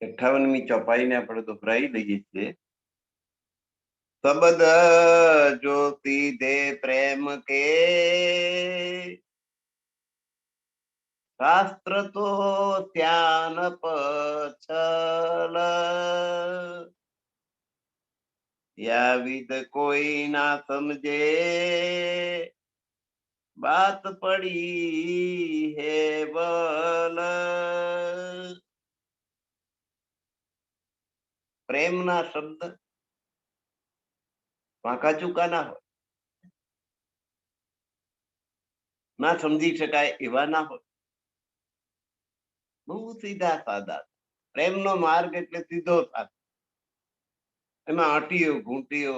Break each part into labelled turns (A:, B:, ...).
A: 58મી ચોપાઈને આપણે દોહરાઈ લઈએ છીએ. શબ્દ જો સીધે પ્રેમ કે શાસ્ત્ર તો ધ્યાન પછલ યા વિદ કોઈ ના સમજે બાત પડી હે બલ. પ્રેમના શબ્દ વાંકા ચૂકા ના હોય, ના સમજી શકાય એવા ના હોય, બહુ સીધા સાદા. પ્રેમનો માર્ગ એટલે સીધો સાધો, એમાં અટીઓ ઘૂંટીઓ.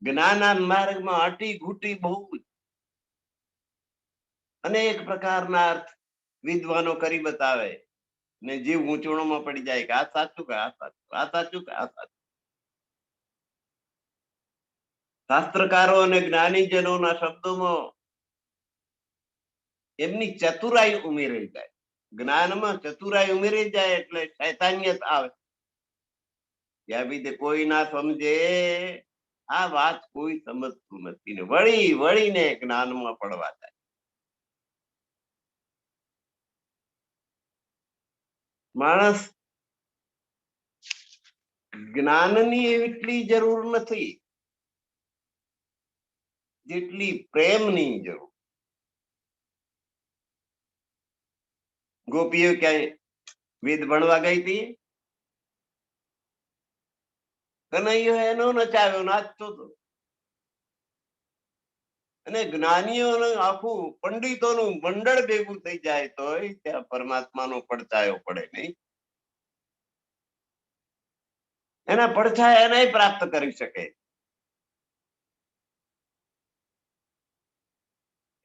A: જ્ઞાનના માર્ગમાં અટી ઘૂંટી બહુ અનેક પ્રકારના અર્થ વિદ્વાનો કરી બતાવે ને જીવ ગૂંચવણોમાં પડી જાય કે આ સાચું કે આ સાચું, આ સાચું કે આ સાચું. શાસ્ત્રકારો અને જ્ઞાનીજનોના શબ્દોમાં એમની ચતુરાઈ ઉમેરી જાય. જ્ઞાનમાં ચતુરાઈ ઉમેરી જાય એટલે શૈતાનિયત આવે. ત્યાં બી કોઈ ના સમજે, આ વાત કોઈ સમજતું નથી ને વળી વળીને જ્ઞાનમાં પડવા જાય. માણસ જ્ઞાનની એટલી જરૂર નથી જેટલી પ્રેમની જરૂર. ગોપીઓ ક્યાંય વેદ ભણવા ગઈ હતી? કનૈયો એનો નચાવ્યો, નાચતો હતો. અને જ્ઞાનીઓનું આખું પંડિતોનું મંડળ ભેગું થઈ જાય તો ત્યાં પરમાત્માનો પડછાયો પડે નહીં. એના પડછાયા એને પ્રાપ્ત કરી શકે.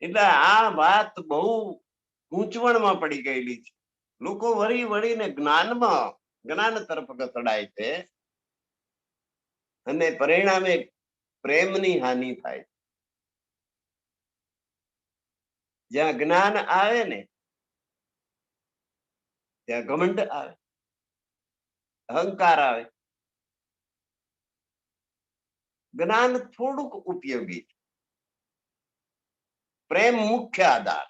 A: એટલે આ વાત બહુ ગૂંચવણમાં પડી ગયેલી છે. લોકો વળી વળીને જ્ઞાનમાં જ્ઞાન તરફ ઘસડાય છે અને પરિણામે પ્રેમની હાનિ થાય. જ્યાં જ્ઞાન આવે ને ત્યાં ઘમંડ આવે, અહંકાર આવે. જ્ઞાન થોડુંક ઉપયોગી છે, પ્રેમ મુખ્ય આધાર.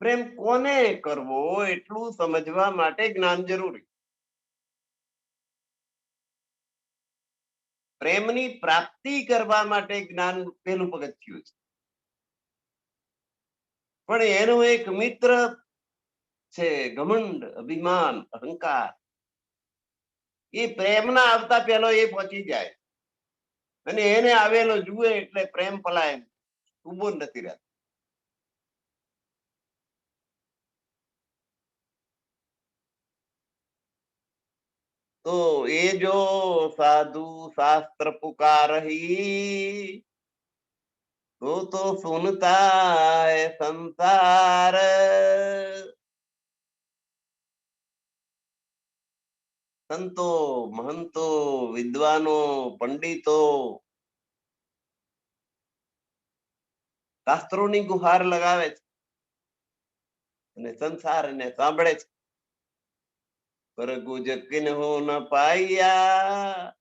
A: પ્રેમ કોને કરવો એટલું સમજવા માટે જ્ઞાન જરૂરી. પ્રેમની પ્રાપ્તિ કરવા માટે જ્ઞાન પહેલું પગથિયું છે. પણ એનો એક મિત્ર છે ઘમંડ, અભિમાન, અહંકાર. એ પ્રેમના આવતા પહેલો એ પહોંચી જાય અને એને આવેલો જુએ એટલે પ્રેમ પલાય, ઉભો નથી રહેતો. તો એ જો સાધુ શાસ્ત્ર પુકારહી તો સુનતા હૈ સંસાર. સંતો, મહંતો, વિદ્વાનો, પંડિતો શાસ્ત્રોની ગુહાર લગાવે છે અને સંસાર એને સાંભળે છે. પર ગુજ કિન્હો ન પાયા.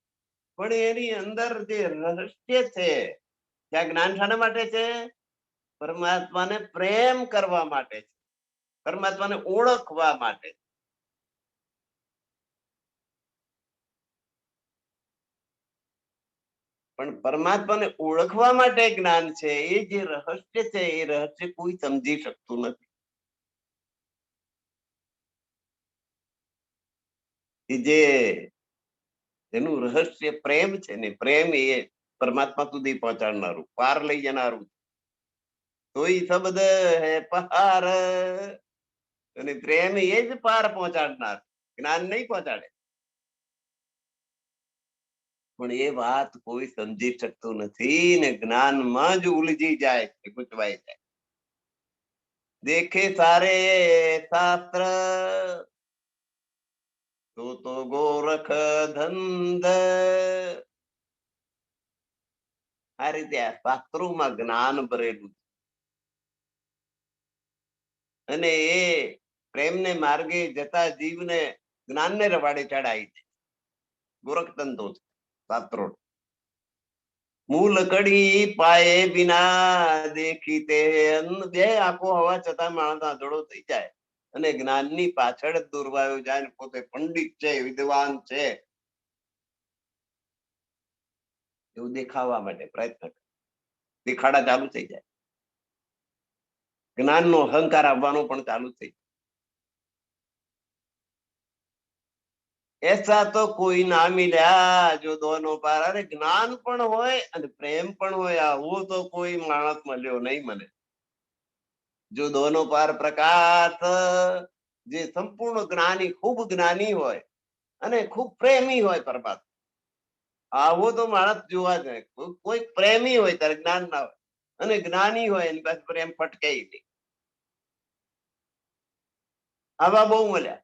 A: પણ એની અંદર જે રહસ્ય છે, ત્યાં જ્ઞાન શાના માટે છે? પરમાત્માને પ્રેમ કરવા માટે છે, પરમાત્માને ઓળખવા માટે. પણ પરમાત્માને ઓળખવા માટે જ્ઞાન છે. એ જે રહસ્ય છે એ રહસ્ય કોઈ સમજી શકતું નથી. જે એનું રહસ્ય પ્રેમ છે ને, પ્રેમ એ પરમાત્મા સુધી પહોંચાડનારું, પાર લઈ જનારું. તોય શબ્દ હે પાર, અને પ્રેમ એ જ પાર પહોંચાડનાર, જ્ઞાન નહીં પહોંચાડે. પણ એ વાત કોઈ સમજી શકતું નથી ને જ્ઞાનમાં જ ઉલજી જાય છે, ગૂંચવાઈ જાય. દેખે સારે શાસ્ત્ર તો ગોરખ ધંધ. આ રીતે આ શાસ્ત્રોમાં જ્ઞાન ભરેલું છે અને એ પ્રેમને માર્ગે જતા જીવને જ્ઞાનને રવાડે ચડાઈ છે. ગોરખતંતો છે શાસ્ત્રો. મૂલ કડી પાયે બિના દેખીતે, બે આંખો હવા છતાં માણસ આંધળો થઈ જાય અને જ્ઞાનની પાછળ જ દોરવાયો જાય. પોતે પંડિત છે, વિદ્વાન છે એવું દેખાવા માટે પ્રયત્ન કરે, દેખાડા ચાલુ થઈ જાય. જ્ઞાનનો અહંકાર આવવાનો પણ ચાલુ થઈ જાય. ऐसा तो कोई ना मिला जो दोनों पार. अरे જ્ઞાન પણ હોય અને પ્રેમ પણ હોય, આવો તો કોઈ માણસ મળ્યો નહીં મને. જો દોનો પાર પ્રકાશ, જે સંપૂર્ણ જ્ઞાની, ખૂબ જ્ઞાની હોય અને ખૂબ પ્રેમી હોય પરમાત્મા, આવો તો માણસ જોવા જાય. કોઈ પ્રેમી હોય ત્યારે જ્ઞાન ના હોય, અને જ્ઞાની હોય એની પાસે પ્રેમ ફટકે નહીં. આવા બહુ મળ્યા.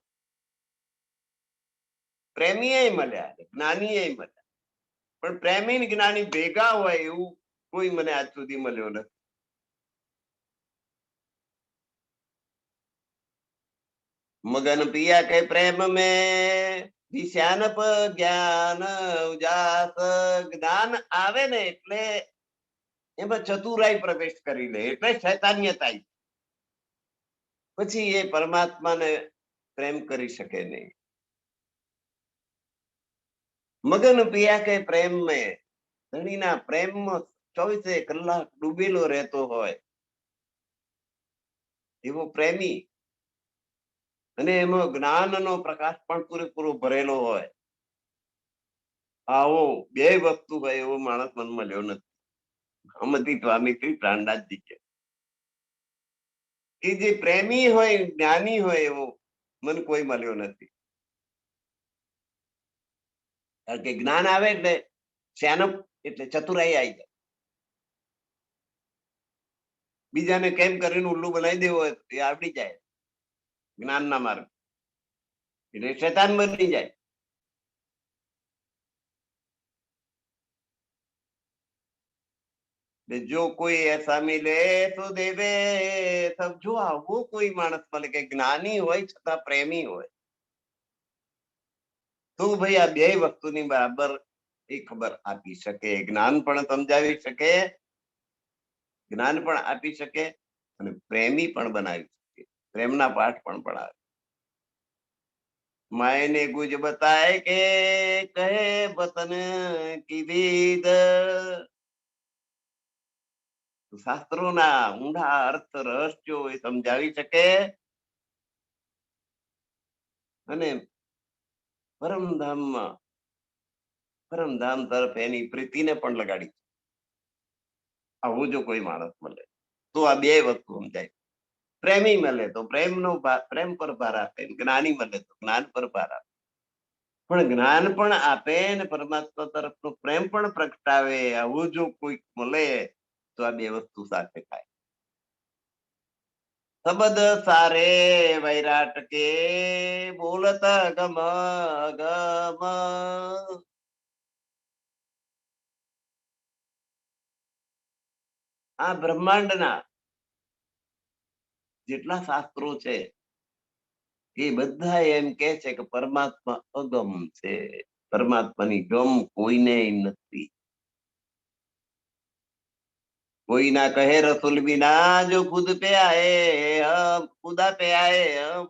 A: પ્રેમી મળ્યા, જ્ઞાની મળ્યા, પણ પ્રેમી જ્ઞાની ભેગા હોય એવું કોઈ મને આજ સુધી મળ્યો નથી. મગન પિયા કે પ્રેમ મેં દિશાનપ જ્ઞાન ઉજાસ. જ્ઞાન આવે ને એટલે એમાં ચતુરાઈ પ્રવેશ કરી લે, એટલે શૈતાનિયત આવી. પછી એ પરમાત્માને પ્રેમ કરી શકે નહીં. મગન પિયા કે પ્રેમ મેં, ધણીના પ્રેમમાં 24 કલાક ડૂબેલો રહેતો હોય એવો પ્રેમી, અને એમાં જ્ઞાનનો પ્રકાશ પણ પૂરેપૂરો ભરેલો હોય, આવો બે વસ્તુ હોય એવો માણસ મન મળ્યો નથી. અમતી સ્વામી પ્રાણદાસજી કે જે પ્રેમી હોય, જ્ઞાની હોય એવો મન કોઈ મળ્યો નથી. કારણ કે જ્ઞાન આવે એટલે શ્યાનપ એટલે ચતુરાઈ આવી જાય. બીજાને કેમ કરીને ઉલ્લુ બનાવી દેવો હોય એ આવડી જાય જ્ઞાનના માર્ગ, એટલે શેતાન બની જાય. જો કોઈ એસા મિલે તો દેવે સબ. જો આવો કોઈ માણસ મળે કે જ્ઞાની હોય છતાં પ્રેમી હોય, તો ભાઈ આ બે વસ્તુની બરાબર એ ખબર આપી શકે. જ્ઞાન પણ સમજાવી શકે, જ્ઞાન પણ આપી શકે, અને પ્રેમી પણ બનાવી શકે, પ્રેમના પાઠ પણ ભણાવે. માયને ગુજ બતાય કે કહે બતન કી વેદ. શાસ્ત્રોના ઊંડા અર્થ રહસ્યો એ સમજાવી શકે, અને પરમધામ તરફ એની પ્રીતિને પણ લગાડી. આવું જો કોઈ માણસ મળે તો આ બે વસ્તુ સમજાય. પ્રેમી મળે તો પ્રેમનો પ્રેમ પર ભાર આપે, જ્ઞાની મળે તો જ્ઞાન પર ભાર આપે. પણ જ્ઞાન પણ આપે ને પરમાત્મા તરફનો પ્રેમ પણ પ્રગટાવે, આવું જો કોઈ મળે તો આ બે વસ્તુ સાથે થાય. શબ્દ સારે વૈરાટ કે બોલત ગમ ગમ. આ બ્રહ્માંડના જેટલા શાસ્ત્રો છે એ બધા એમ કે છે કે પરમાત્મા અગમ છે, પરમાત્માની ગમ કોઈને નથી. कोई ना कहे रसूल बिना जो खुद पे आए हम, खुदा पे आए हम.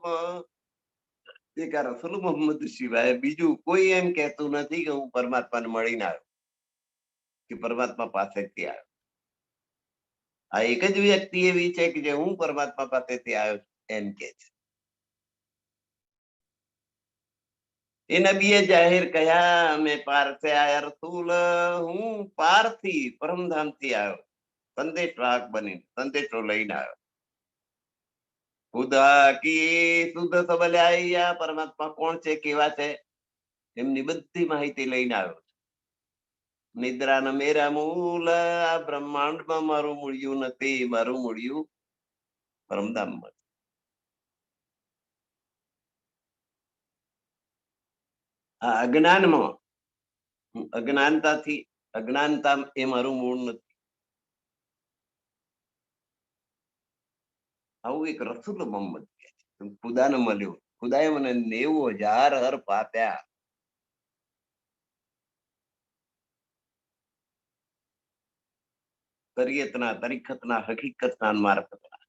A: દેખા રસૂલ મોહમ્મદ સિવાય બીજું કોઈ એમ કહેતું નથી કે હું પરમાત્માને મળીને આવ્યો, કે પરમાત્મા પાસેથી આવ્યો. આ એક જ વ્યક્તિ એવી છે કે જે હું પરમાત્મા પાસેથી આવ્યો એમ કે છે. એ નબીએ જાહેર કહ્યા મેં પાર સે આયા રસૂલ, હું પારથી પરમધામથી આવ્યો, સંદેશ વાહક બની સંદેશો લઈને આવ્યો. ખુદા કી શુદ્ધ સબલ્યા, પરમાત્મા કોણ છે, કેવા છે, એમની બધી માહિતી લઈને આવ્યો. નિદ્રા મેરા મૂલ, આ બ્રહ્માંડમાં મારું મૂળ્યું નથી, મારું મૂળ્યું પરમધામમાં. આ અજ્ઞાનમાં, અજ્ઞાનતાથી, અજ્ઞાનતા એ મારું મૂળ નથી. આવું એક રસૂલ મોહમ્મદ કહે છે. ખુદાને મળ્યો. ખુદાએ મને 90,000 હર્ફ આપ્યા. તરીયતના, તરીખતના, હકીકતના, મારફતના.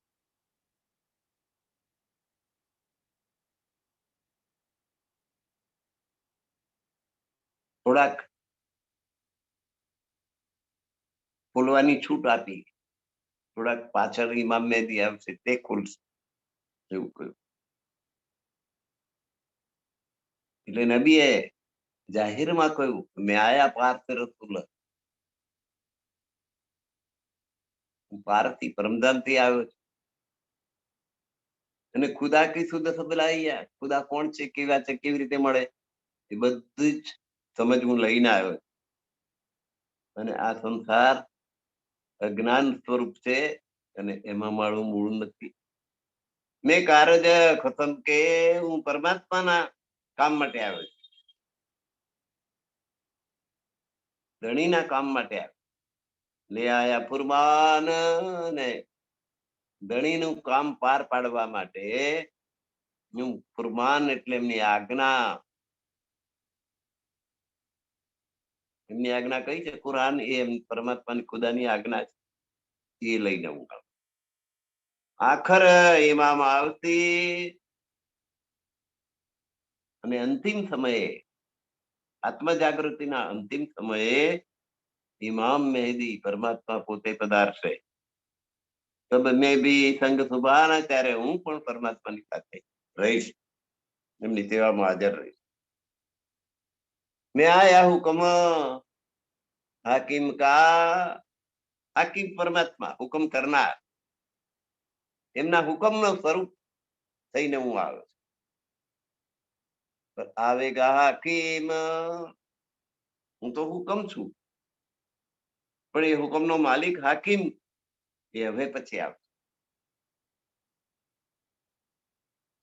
A: થોડાક ખોલવાની છૂટ આપી, થોડાક પાછળ ઇમામ મહેદી આવશે તે ખોલશે, એવું કહ્યું. એટલે નબીએ જાહેરમાં કહ્યું, મેં આયા પાર્થ રસુલ, હું પારથી પરમધામથી આવ્યો છું. અને ખુદા કી સુધ સબલાઈયા, ખુદા કોણ છે, કેવા છે, કેવી રીતે મળે, એ બધું જ સમજ હું લઈને આવ્યો. અને આ સંસાર અજ્ઞાન સ્વરૂપ છે અને એમાં મારું મૂળ નથી. મેં કારજ ખતમ કે હું પરમાત્માના કામ માટે આવ્યો છું, ધણીના કામ માટે આવ્યો. લે આયા ફુરમાન, ને ધણીનું કામ પાર પાડવા માટે હું ફુરમાન એટલે એમની આજ્ઞા. એમની આજ્ઞા કઈ છે? કુરાન. એ પરમાત્માની ખુદાની આજ્ઞા છે, એ લઈને હું આવું. આખર ઇમામ આવતી અને અંતિમ સમયે, આત્મજાગૃતિના અંતિમ સમયે ઇમામ મહેદી પરમાત્મા પોતે પધારશે. તબ મેં બી સંગ સુભાના, ત્યારે હું પણ પરમાત્માની સાથે રહીશ, એમની સેવામાં હાજર રહીશ. મેં આયા હુકમ હાકિમ કા, હાકિમ પરમાત્મા, હુકમ કરનાર, એમના હુકમનો સ્વરૂપ થઈને હું આવ્યો છું. આવેગા હાકિમ, હું તો હુકમ છું, પણ એ હુકમનો માલિક હાકિમ એ હવે પછી આવે.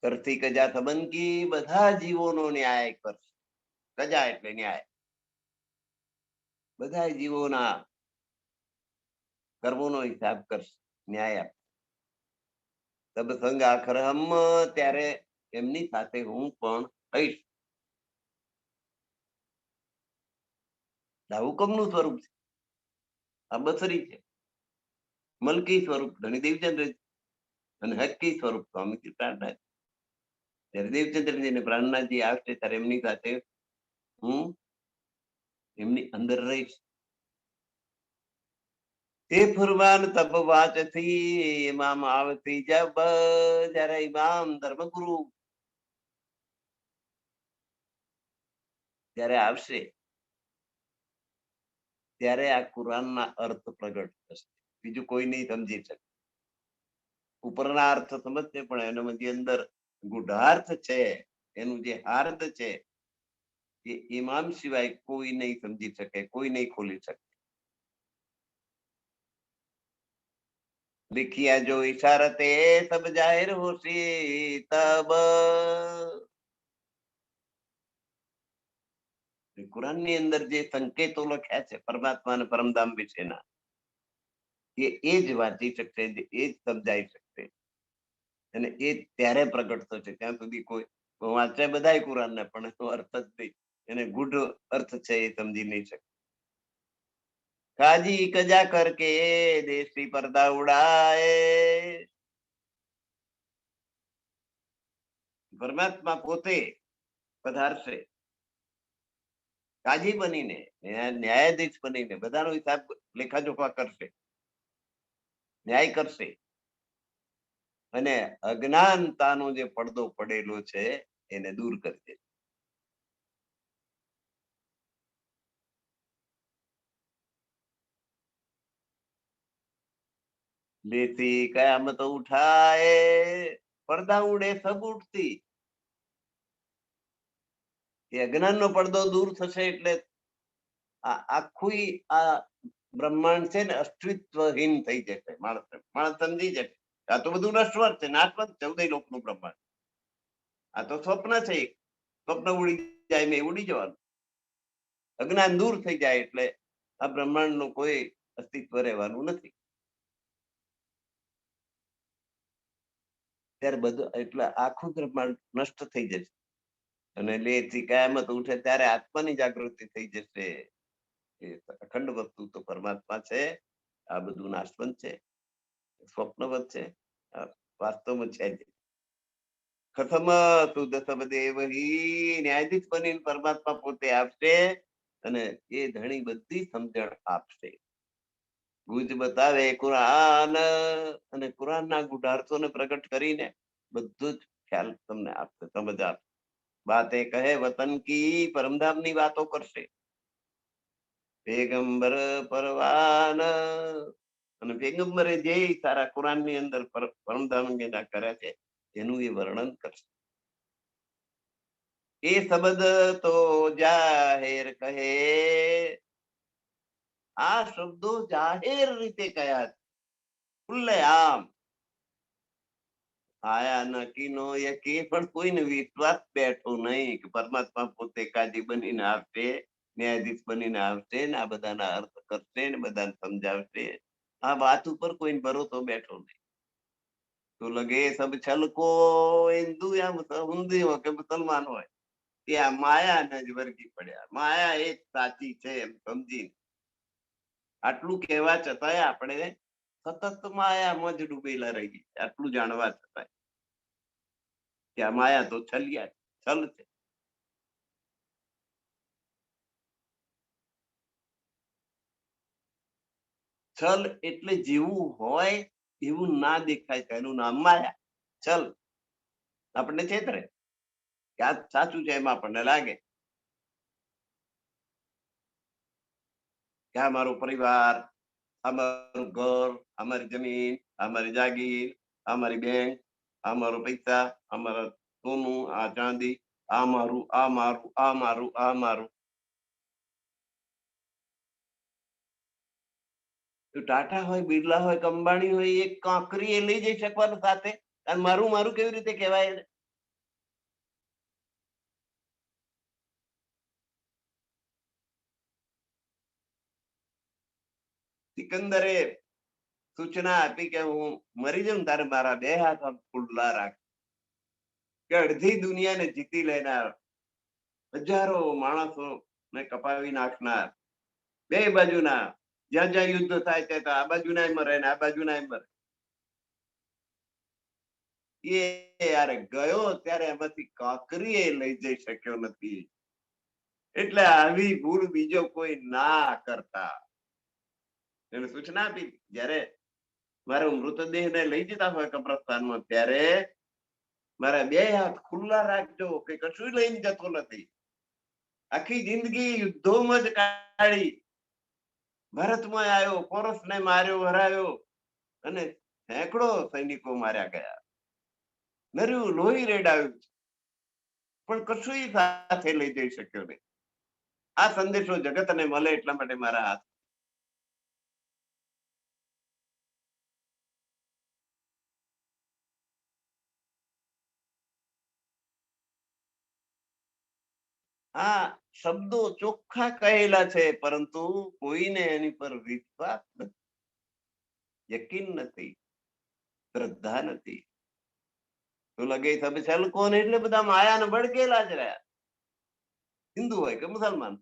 A: કરતી કજા સંબંધી, બધા જીવોનો ન્યાય કરશે. કજા એટલે ન્યાય, બધા જીવોના કર્મોનો હિસાબ કરશે, ન્યાય આપશે. તબ સંગ આખર હમ, ત્યારે એમની સાથે હું પણ રહીશ. આ હુકમનું સ્વરૂપ છે, આ બસરી છે. મલકી સ્વરૂપ ધણી દેવચંદ્ર, અને હક્કી સ્વરૂપ સ્વામી પ્રાણનાથ. જ્યારે દેવચંદ્રજી ને પ્રાણનાથજી આવશે ત્યારે એમની સાથે હું એમની અંદર રહીશ. તે ફુરમાન તબ વાંચથી ઇમામ આવતી જબ, જ્યારે ઇમામ ધર્મગુરુ જ્યારે આવશે ત્યારે આ કુરાનના અર્થ પ્રગટ થશે. બીજું કોઈ નહીં સમજી શકે. ઉપરના અર્થ સમજશે, પણ એનો જે અંદર ગુઢાર્થ છે, એનું જે હાર્દ છે, એ ઇમામ સિવાય કોઈ નહીં સમજી શકે, કોઈ નહીં ખોલી શકે. लिखिया जो इशारते तब जाहिर होशी तब, કુરાન ની અંદર જે સંકેતો લખ્યા છે પરમાત્મા અને પરમધામ વિશેના, એ જ વાંચી શકશે, એ જ સમજાઈ શકશે, અને એ ત્યારે પ્રગટ થશે. ત્યાં સુધી કોઈ વાંચે બધાય કુરાન ને, પણ એનો અર્થ જ નહીં, એને ગુઢ અર્થ છે એ સમજી નહીં શકે. કાજી કજા કરકે દેશી પડદા ઉડાય, પરમાત્મા પોતે પધારશે કાજી બનીને, ન્યાયાધીશ બનીને, બધાનો હિસાબ લેખાજોખા કરશે, ન્યાય કરશે, અને અજ્ઞાનતાનો જે પડદો પડેલો છે એને દૂર કરી દે. લેતી કયામત ઉઠાય, પડદા ઉડે સબ ઉઠતી. એ અજ્ઞાનનો પડદો દૂર થશે એટલે આખું આ બ્રહ્માંડ છે ને અસ્તિત્વહીન થઈ જશે. માણસ સમજી જશે આ તો બધું નશ્વર છે, નાશવંત છે, ઉદય લોકનું બ્રહ્માંડ. આ તો સ્વપ્ન છે, સ્વપ્ન ઉડી જાય મેં ઉડી જવાનું. અજ્ઞાન દૂર થઈ જાય એટલે આ બ્રહ્માંડનું કોઈ અસ્તિત્વ રહેવાનું નથી. ત્યારે બધું એટલે આખું બ્રહ્માંડ નષ્ટ થઈ જશે અને લેથી કયામત ઉઠે ત્યારે આત્માની જાગૃતિ થઈ જશે. એ અખંડ વસ્તુ તો પરમાત્મા છે. આ બધું નાશવંત છે, સ્વપ્નવત છે, વાસ્તવમાં છે જ. ખતમ શુદ્ધ સબદેવહી ન્યાયાધીશ બનીને પરમાત્મા પોતે આપશે અને એ ધણી બધી સમજણ આપશે. ગુજ બતાવે કુરાન અને કુરાનના ગુઢાર્થોને પ્રગટ કરીને બધું જ ખ્યાલ તમને આપશે, સમજ આપશે. બાતે કહે વતન કી, પરમધામની વાતો કરશે. પેગંબર પરવાન અને પેગંબરે જે સારા કુરાનની અંદર પરમધામ કર્યા છે એનું એ વર્ણન કરશે. એ શબ્દ તો જાહેર કહે, આ શબ્દો જાહેર રીતે કયા છે, ખુલ્લે આમ. આયા નકી નો યકી, પણ કોઈને વિશ્વાસ બેઠો નહીં કે પરમાત્મા પોતે કાજી બનીને આવશે, ન્યાયાધીશ બનીને આવશે ને આ બધાના અર્થ કરશે ને બધાને સમજાવશે. આ વાત ઉપર કોઈને ભરોસો બેઠો નહીં. તો લગે સબ છલકો, હિન્દુ યા હિન્દી હોય કે મુસલમાન હોય, તે આ માયાને જ વર્ગી પડ્યા. માયા એ જ સાચી છે એમ સમજી. આટલું કહેવા છતાંય આપણે સતત માયામાં જ ડૂબેલા રહી. આટલું જાણવા છતાંય કે આ માયા તો છલિયા છલ છે. છલ એટલે જેવું હોય એવું ના દેખાય, એનું નામ માયા, છલ. આપણને છેતરે કે આ સાચું છે એમ આપણને લાગે કે આ મારો પરિવાર, અમારું ઘર, અમારી જમીન, અમારી જાગીર, અમારી બેંક, અમારો પૈસા, અમારા સોનું, આ ચાંદી, આ મારું, આ મારું, આ મારું, આ મારું. તો ટાટા હોય, બિરલા હોય, અંબાણી હોય, એક કાંકરી એ લઈ જઈ શકવાનું સાથે, અને મારું મારું કેવી રીતે કહેવાય? સિકંદરે સૂચના આપી કે હું મરી જાઉં તારે મારા બે હાથ ખુલ્લા રાખ, કે અડધી દુનિયાને જીતી લેનાર, હજારો માણસો ને કપાવી નાખનાર, બે બાજુના જ્યાં જ્યાં યુદ્ધ થાય ત્યાં આ બાજુ ના મરે ને આ બાજુ ના મરે. એ યાર ગયો ત્યારે એમાંથી કાંકરી લઈ જઈ શક્યો નથી. એટલે આવી ભૂલ બીજો કોઈ ના કરતા. એને સૂચના આપી જયારે મારો મૃતદેહ ને લઈ જતા હોય કબ્રસ્તાનમાં ત્યારે મારા બે હાથ ખુલ્લા રાખજો કે કશું લઈને જતો નથી. આખી જિંદગી યુદ્ધોમાં જ કાઢી, ભારતમાં આવ્યો, પોરસને માર્યો, હરાયો અને સેંકડો સૈનિકો માર્યા ગયા, નર્યું લોહી રેડાયું, પણ કશું સાથે લઈ જઈ શક્યો નહીં. આ સંદેશો જગતને મળે એટલા માટે મારા હાથ. આ શબ્દો ચોખ્ખા કહેલા છે, પરંતુ કોઈને એની પર વિશ્વાસ નથી, યકીન નથી, શ્રદ્ધા નથી. તો લગે સબ છલકો ને એટલે બધા માયાને ભડકેલા જ રહ્યા. હિન્દુ હોય કે મુસલમાન,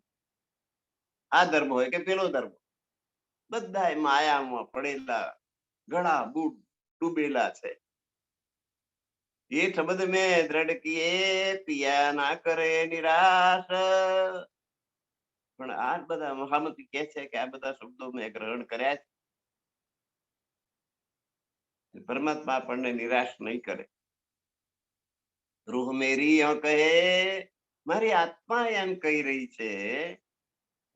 A: આ ધર્મ હોય કે પેલો ધર્મ, બધા માયામાં પડેલા, ઘણા બૂટ ડૂબેલા છે. ये शब्द में दृढ़ किए पिया ना करे निराश. પણ આ બધા મહામતી કહે છે કે આ બધા શબ્દો મેં ગ્રહણ કર્યા છે, પરમાત્મા આપણને નિરાશ નહીં કરે. રૂહ મેરી કહે, મારી આત્મા એમ કહી રહી છે,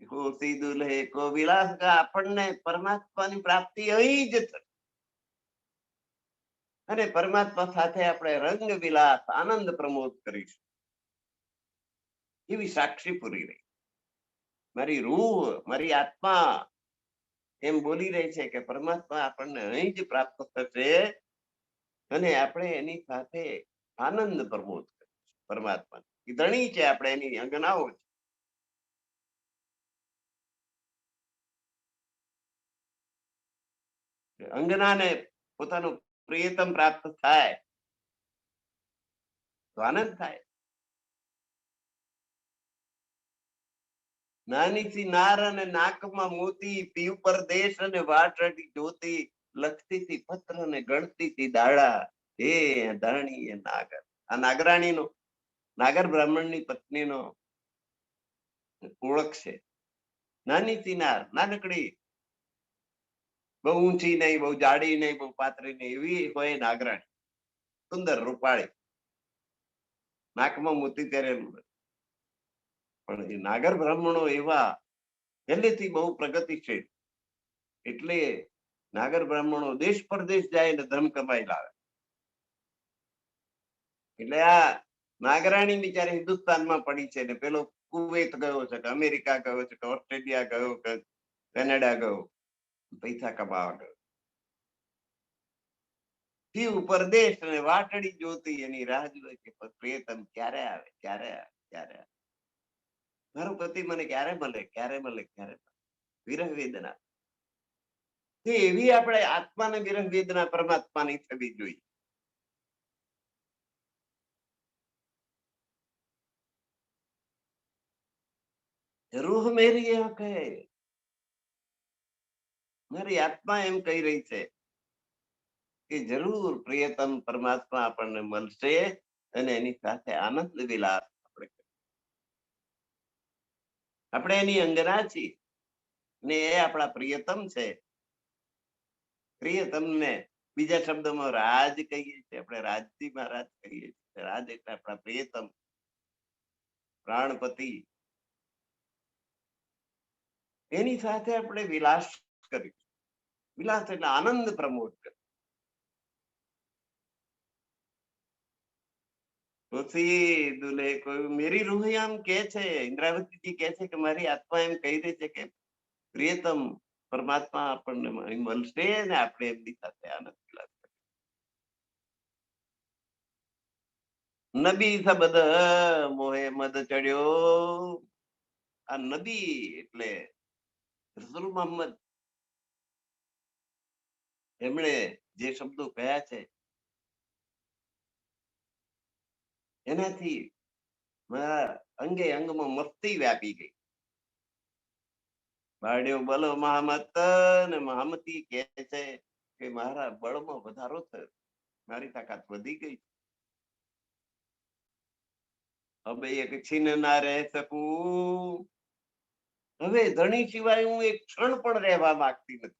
A: કોસી દુલ્હે કો વિલાસ, આપણને પરમાત્માની પ્રાપ્તિ અહીં જ થશે અને પરમાત્મા સાથે આપણે રંગ વિલાસ, આનંદ પ્રમોદ કરીશું. એવી સાક્ષી પૂરી રહી. મારી રૂહ, મારી આત્મા એમ બોલી રહી છે કે પરમાત્મા આપણને અહીં જ પ્રાપ્ત થશે અને આપણે એની સાથે આનંદ પ્રમોદ કરીશું. પરમાત્મા ધણી છે, આપણે એની અંગનાઓ છે. અંગનાને પોતાનું પ્રિયતમ પ્રાપ્ત થાય તો આનંદ થાય. નાનીથી નાર અને નાકમાં મોતી, પીવ પરદેશ અને વાટડી જોતી, લખતી થી પત્ર ને ગણતી થી દાડા, હે દાણી એ નાગર. આ નાગરાણીનો, નાગર બ્રાહ્મણની પત્નીનો ઓળખ છે. નાનીથી નાર, નાનકડી, બહુ ઊંચી નહીં, બહુ જાડી નહીં, બહુ પાતળી નહીં, એવી હોય નાગરાણી, સુંદર રૂપાળી, નાકમાં મોતી પહેરેલું. પણ એ નાગર બ્રાહ્મણો એવા પહેલેથી બહુ પ્રગતિશીલ, એટલે નાગર બ્રાહ્મણો દેશ પરદેશ જાય ને ધર્મ કમાઈ લાવે. એટલે આ નાગરાણી બિચારી હિન્દુસ્તાનમાં પડી છે ને પેલો કુવૈત ગયો છે, કે અમેરિકા ગયો છે, કે ઓસ્ટ્રેલિયા ગયો, કે કેનેડા ગયો, પૈસા કમાવા ગયો. પીવ પરદેશ ને વાટડી જોતી, એની રાહ જોઈ કે પ્રિયતમ ક્યારે આવે, ક્યારે આવે, ક્યારે આવે, મારો પતિ મને ક્યારે મળે, ક્યારે મળે, ક્યારે મળે. વિરહ વેદના. એવી આપણે આત્માને વિરહ વેદના પરમાત્માની થવી જોઈએ. રૂહ મેરી આંખે, મારી આત્મા એમ કહી રહી છે કે જરૂર પ્રિયતમ પરમાત્મા આપણને મળશે અને એની સાથે આનંદ વિલાસ આપણે એની અંગના છીએ ને એ આપણા પ્રિયતમ છે. પ્રિયતમને બીજા શબ્દોમાં રાજ કહીએ છીએ, આપણે રાજજી મહારાજ કહીએ છીએ. રાજ એટલે આપણા પ્રિયતમ, પ્રાણપતિ. એની સાથે આપણે વિલાસ કરી. વિલાસ એટલે આનંદ પ્રમોદ કરે. પછી દુલે કોઈ મેરી રૂહ આમ કે છે, ઇન્દ્રાવતીજી કે છે કે મારી આત્મા એમ કહી રહી છે કે પ્રિયતમ પરમાત્મા આપણને મળશે ને આપણે એમની સાથે આનંદ વિલાસ કરીએ. નબી સબદ મોહે મદ ચડ્યો. આ નબી એટલે રસૂલ મોહમ્મદ, એમણે જે શબ્દો કહ્યા છે એનાથી મારા અંગે અંગમાં મસ્તી વ્યાપી ગઈ. બાળ્યો બલો મહામત ને મહામતી કહે છે કે મારા બળમાં વધારો થયો, મારી તાકાત વધી ગઈ. હવે એક છીન ના રહે શકું, હવે ધણી સિવાય હું એક ક્ષણ પણ રહેવા માંગતી નથી.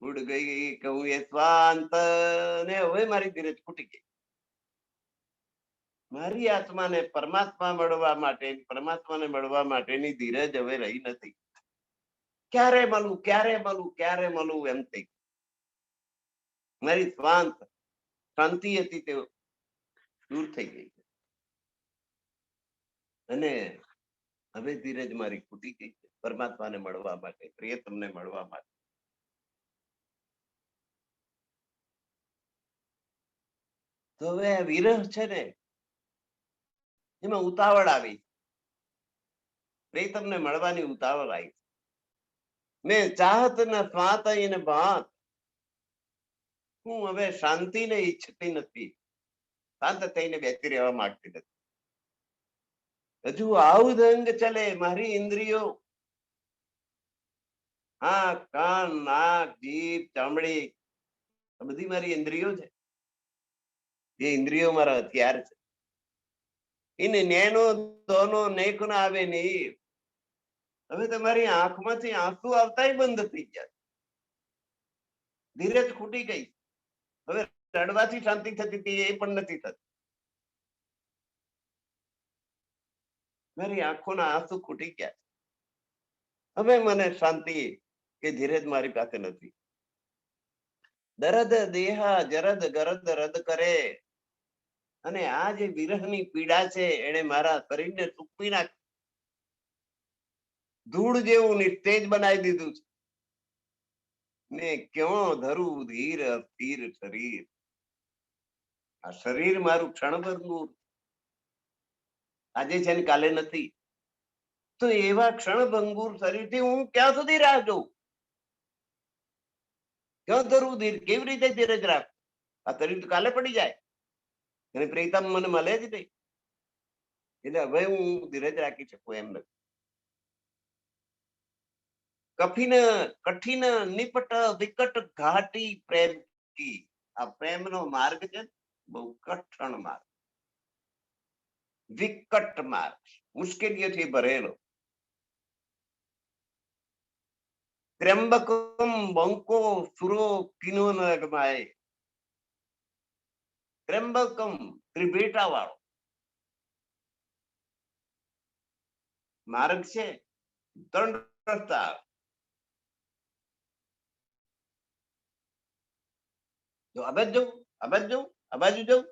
A: ઉડ ગઈ કહું એ સ્વાંત ને હવે મારી ધીરજ ખૂટી ગઈ. મારી આત્માને પરમાત્મા મળવા માટે, પરમાત્માને મળવા માટેની ધીરજ હવે રહી નથી. ક્યારે મળું, ક્યારે મળું, ક્યારે મળું એમ થઈ. મારી સ્વાંત શાંતિ હતી તે દૂર થઈ ગઈ અને હવે ધીરજ મારી ખૂટી ગઈ છે પરમાત્માને મળવા માટે, પ્રિયતમને મળવા માટે. તો હવે આ વિરહ છે ને એમાં ઉતાવળ આવી, પ્રિયતમને મળવાની ઉતાવળ આવી. મેં ચાહત ન સ્વાત ને ભાત, હું હવે શાંતિને ઈચ્છતી નથી, શાંત થઈને બેસી રહેવા માંગતી નથી. હજુ આવું અંગ ચલે, મારી ઇન્દ્રિયો, આંખ, કાન, નાક, જીભ, ચામડી, આ બધી મારી ઇન્દ્રિયો છે. એ ઇન્દ્રિયો મારા હથિયાર છે. એને નેનો દોનો નેક ના આવે નહીં. હવે તમારી આંખમાંથી આંસુ આવતા બંધ થઈ ગયા, ધીરજ ખૂટી ગઈ. હવે રડવાથી શાંતિ થતી હતી એ પણ નથી થતી. મારી આંખોના આંસુ ખૂટી ગયા. હવે મને શાંતિ કે ધીરજ મારી પાસે નથી. દરદ દેહા જરદ ગરદ રદ કરે, અને આ જે વિરહની પીડા છે એને મારા શરીરને સૂકવી નાખ, ધૂળ જેવું નિસ્તેજ બનાવી દીધું છે. ને ક્યો ધરું ધીર અસ્થિર શરીર, આ શરીર મારું ક્ષણભરનું આજે છે ને કાલે નથી. તો એવા ક્ષણભંગુર શરીરથી હું ક્યાં સુધી રાહ જોઉં? ક્યાં ધરું ધીર, કેવી રીતે ધીરજ રાખ? આ શરીર તો કાલે પડી જાય. અને પ્રીતમ મને મળે જ નહીં, એટલે હવે હું ધીરજ રાખી શકું એમ નથી. કઠિન નિપટ વિકટ ઘાટી પ્રેમ કી. આ પ્રેમનો માર્ગ છે બહુ કઠણ માર્ગ, વિકટ માર્ગ, મુશ્કેલીઓથી ભરેલો. ત્ર્યંબકમ બંકો સુરો કિનો ન ગમાય. ત્ર્યંબકમ ત્રિભેટા વાળો માર્ગ છે. 3 રસ્તા, જો આ બાજુ જવું, આ બાજુ જવું, આ બાજુ જવું,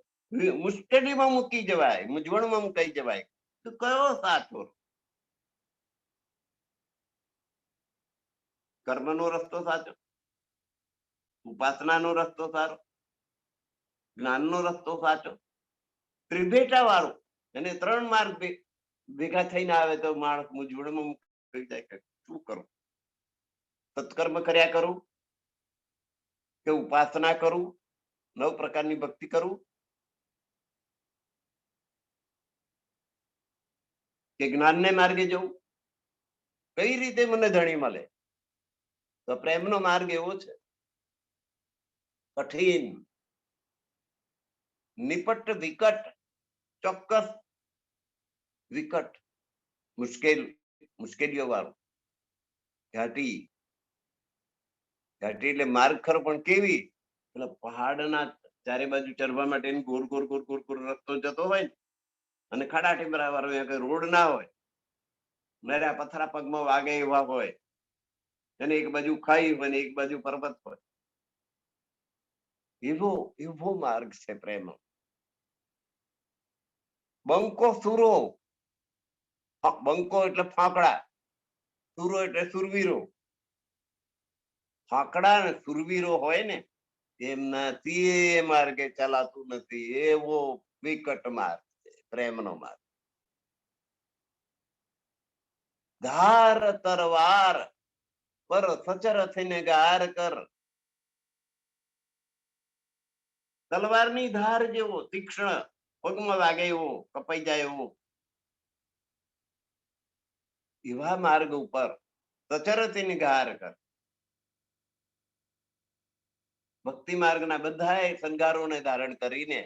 A: મુશ્કેલીમાં મૂકી જવાય, મૂંઝવણમાં મુકાઈ જવાય. તો કયો સાચો? કર્મનો રસ્તો સાચો, ઉપાસનાનો રસ્તો સારો, જ્ઞાનનો રસ્તો સાચો, ત્રિભેટા વાળો, અને 3 માર્ગ ભેગા થઈને આવે તો માણસ મૂંઝવણમાં મુકાઈ જાય કે શું કરું? સત્કર્મ કર્યા કરું કે ઉપાસના કરું, 9 પ્રકારની ભક્તિ કરું કે જ્ઞાનને માર્ગે જવું? કઈ રીતે મને ધણી મળે? તો પ્રેમનો માર્ગ એવો છે, કઠિન, નિપટ, વિકટ, ચોક્કસ, વિકટ, મુશ્કેલીઓ વાળું, ઘાટી. ઘાટી એટલે માર્ગ ખરો, પણ કેવી? એટલે પહાડના ચારે બાજુ ચડવા માટે ગોળ ગોળ ગોળ ગોળ ગોળ રસ્તો જતો હોય ને, અને ખાડા ટીંબરા વાળો, રોડ ના હોય, નર્યા પથરા પગમાં વાગે એવા હોય, અને એક બાજુ ખાઈ હોય ને એક બાજુ પર્વત હોય, એવો એવો માર્ગ છે પ્રેમ. બંકો સુરો, બંકો એટલે ફાંકડા, સુરો એટલે સુરવીરો. ફાંકડા ને સુરવીરો હોય ને, એમનાથી એ માર્ગે ચલાતું નથી. એવો વિકટ માર્ગ છે પ્રેમનો માર્ગ. ધાર તરવાર પર સચર થઈને ગાર કર. તલવારની ધાર જેવો તીક્ષ્ણ, પગમાં વાગે એવો, કપાઈ જાય એવો, એવા માર્ગ ઉપર સચરથી નિગાર કર. ભક્તિ માર્ગના બધા શણગારોને ધારણ કરીને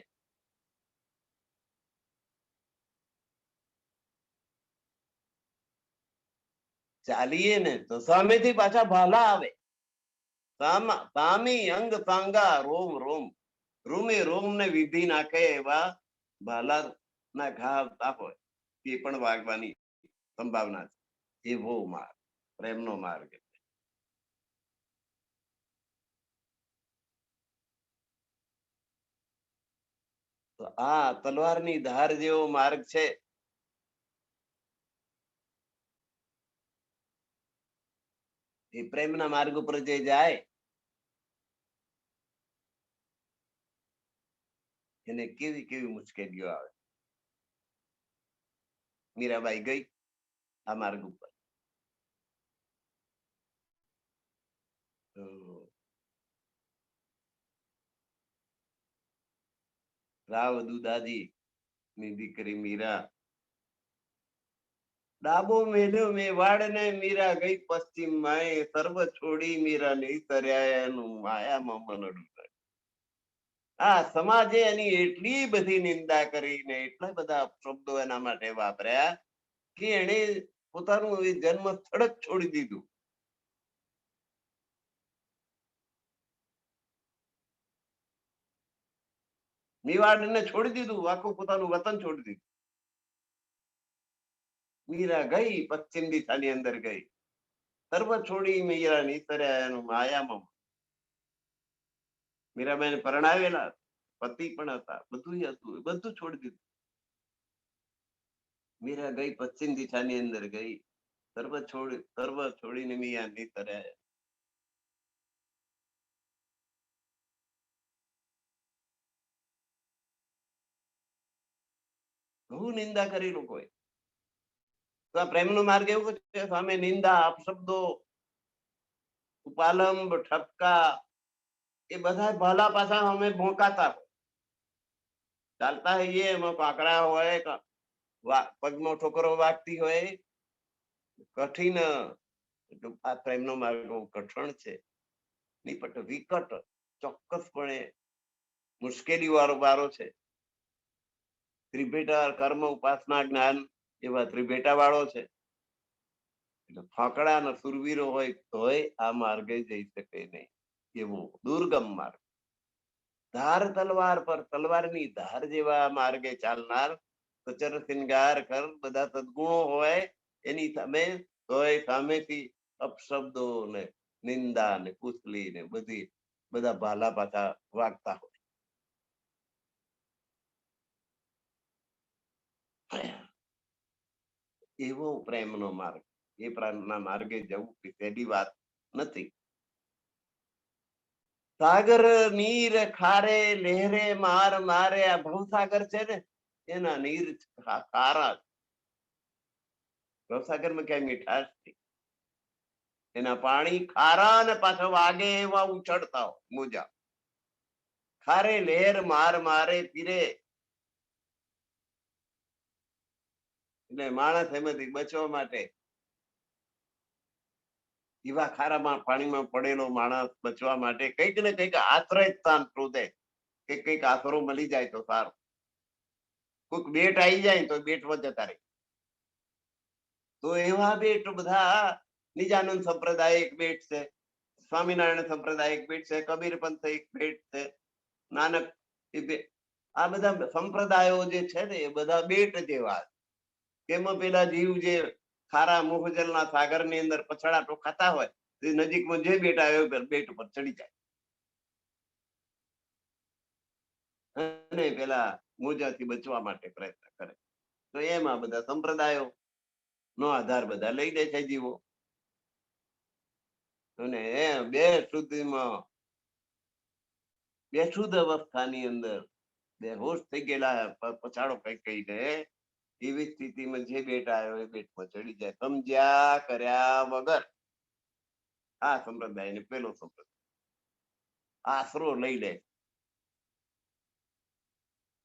A: ચાલીએ ને તો સામેથી પાછા ભાલા આવે. સામી અંગ સાંગા રોમ રોમ, રોમે રોમ ને વિધિ નાખે એવા ભાલા ના ઘા આવતા હોય, એ પણ વાગવાની સંભાવના છે. એવો માર્ગ પ્રેમનો માર્ગ. તો આ તલવારની ધાર જેવો માર્ગ છે. એ પ્રેમના માર્ગ ઉપર જે જાય એને કેવી કેવી મુશ્કેલીઓ આવે. મીરાબાઈ ગઈ આ માર્ગ ઉપર, રાવ દુદાજી ની દીકરી મીરા, ડાબો મેલ્યો મેવાડ ને મીરા ગઈ પશ્ચિમ માં, સર્વ છોડી મીરા નહીં તર્યા એનું માયામાં મનડું. આ સમાજે એની એટલી બધી નિંદા કરીને એટલા બધા શબ્દો એના માટે વાપર્યા કે એને પોતાનું જન્મ સ્થળ જ છોડી દીધું. મેવાડને છોડી દીધું, આખું પોતાનું વતન છોડી દીધું. મીરા ગઈ પશ્ચિમ દિશાની અંદર ગઈ, સર્વ છોડી મીરા નીતર્યા એનું માયામાં. મીરાબાઈને પરણાવેલા, પતિ પણ હતા, બધું હતું, બધું છોડી દીધું. મીરા ગઈ પશ્ચિમ દિશાની અંદર ગઈ, સર્વ છોડીને મીરા નીતર્યા. બહુ નિંદા કરી લોકોએ. તો આ પ્રેમનો માર્ગ એવો છે, સામે નિંદા, અપશબ્દો, ઉપાલંબ, ઠપકા, એ બધા ભાલા પાછા અમે ભોંકાતા. ચાલતા હોઈએ એમાં કાંકરા હોય, પગમાં ઠોકરો વાગતી હોય, કઠિન. આ પ્રેમનો માર્ગ બહુ કઠણ છે, નિપટ વિકટ, ચોક્કસપણે મુશ્કેલી વાળો બારો છે. ત્રિભેટા કર્મ, ઉપાસના, જ્ઞાન એવા ત્રિભેટા વાળો છે. ફાકડા અને સુરવીરો હોય તોય આ માર્ગે જઈ શકે નહીં, એવો દુર્ગમ માર્ગ. ધાર તલવાર પર, તલવારની ધાર જેવા માર્ગે ચાલનાર, સચર શિંગાર કર, બધા સદગુણો હોય એની સામે, તોય સામેથી અપશબ્દો ને નિંદા ને કુસલી ને બધા ભાલા પાછા વાગતા હોય. એવો પ્રેમનો માર્ગ, એ પ્રેમના માર્ગે જવું પેલી વાત નથી. સાગર નીર ખારે લહેરે માર મારે, આ ભવસાગર છે ને એના નીર ખારા. ભવસાગરમાં ક્યાંય મીઠાશ નથી, એના પાણી ખારા ને પાછો વાગે એવા ઉછળતા હોય મોજા. ખારે લહેર માર મારે પીરે, એટલે માણસ એમાંથી બચવા માટે, એવા ખારામાં પાણીમાં પડેલો માણસ બચવા માટે કંઈક ને કંઈક આશ્રય સ્થાન શોધે, કે કંઈક આશરો મળી જાય તો સારું. કોઈક બેટ આવી જાય તો બેટમાં જતા રહે. તો એવા બેટ બધા, નિજાનંદ સંપ્રદાય એક બેટ છે, સ્વામિનારાયણ સંપ્રદાય એક બેટ છે, કબીર પંથ એક બેટ છે, નાનક આ બધા સંપ્રદાયો જે છે ને એ બધા બેટ જેવા. એમાં પેલા જીવ જે ખારા મોહજલના સાગરની અંદર પછડાટો ખાતા હોય, તે નજીકમાં જે બેટ આવ્યો બેટ ઉપર ચડી જાય અને પેલા મોજાથી બચવા માટે પ્રયત્ન કરે. તો એમાં બધા સંપ્રદાયો નો આધાર બધા લઈ લે છે જીવો. અને બે સુધીમાં, બેશુદ્ધ અવસ્થાની અંદર બેહોશ થઈ ગયેલા પછાડો કઈ કહીને, એવી સ્થિતિમાં જે બેટ આવ્યો એ બેટમાં ચડી જાય, સમજ્યા કર્યા વગર. આ સંપ્રદાય ને પેલો સંપ્રદાય આશરો લઈ લે.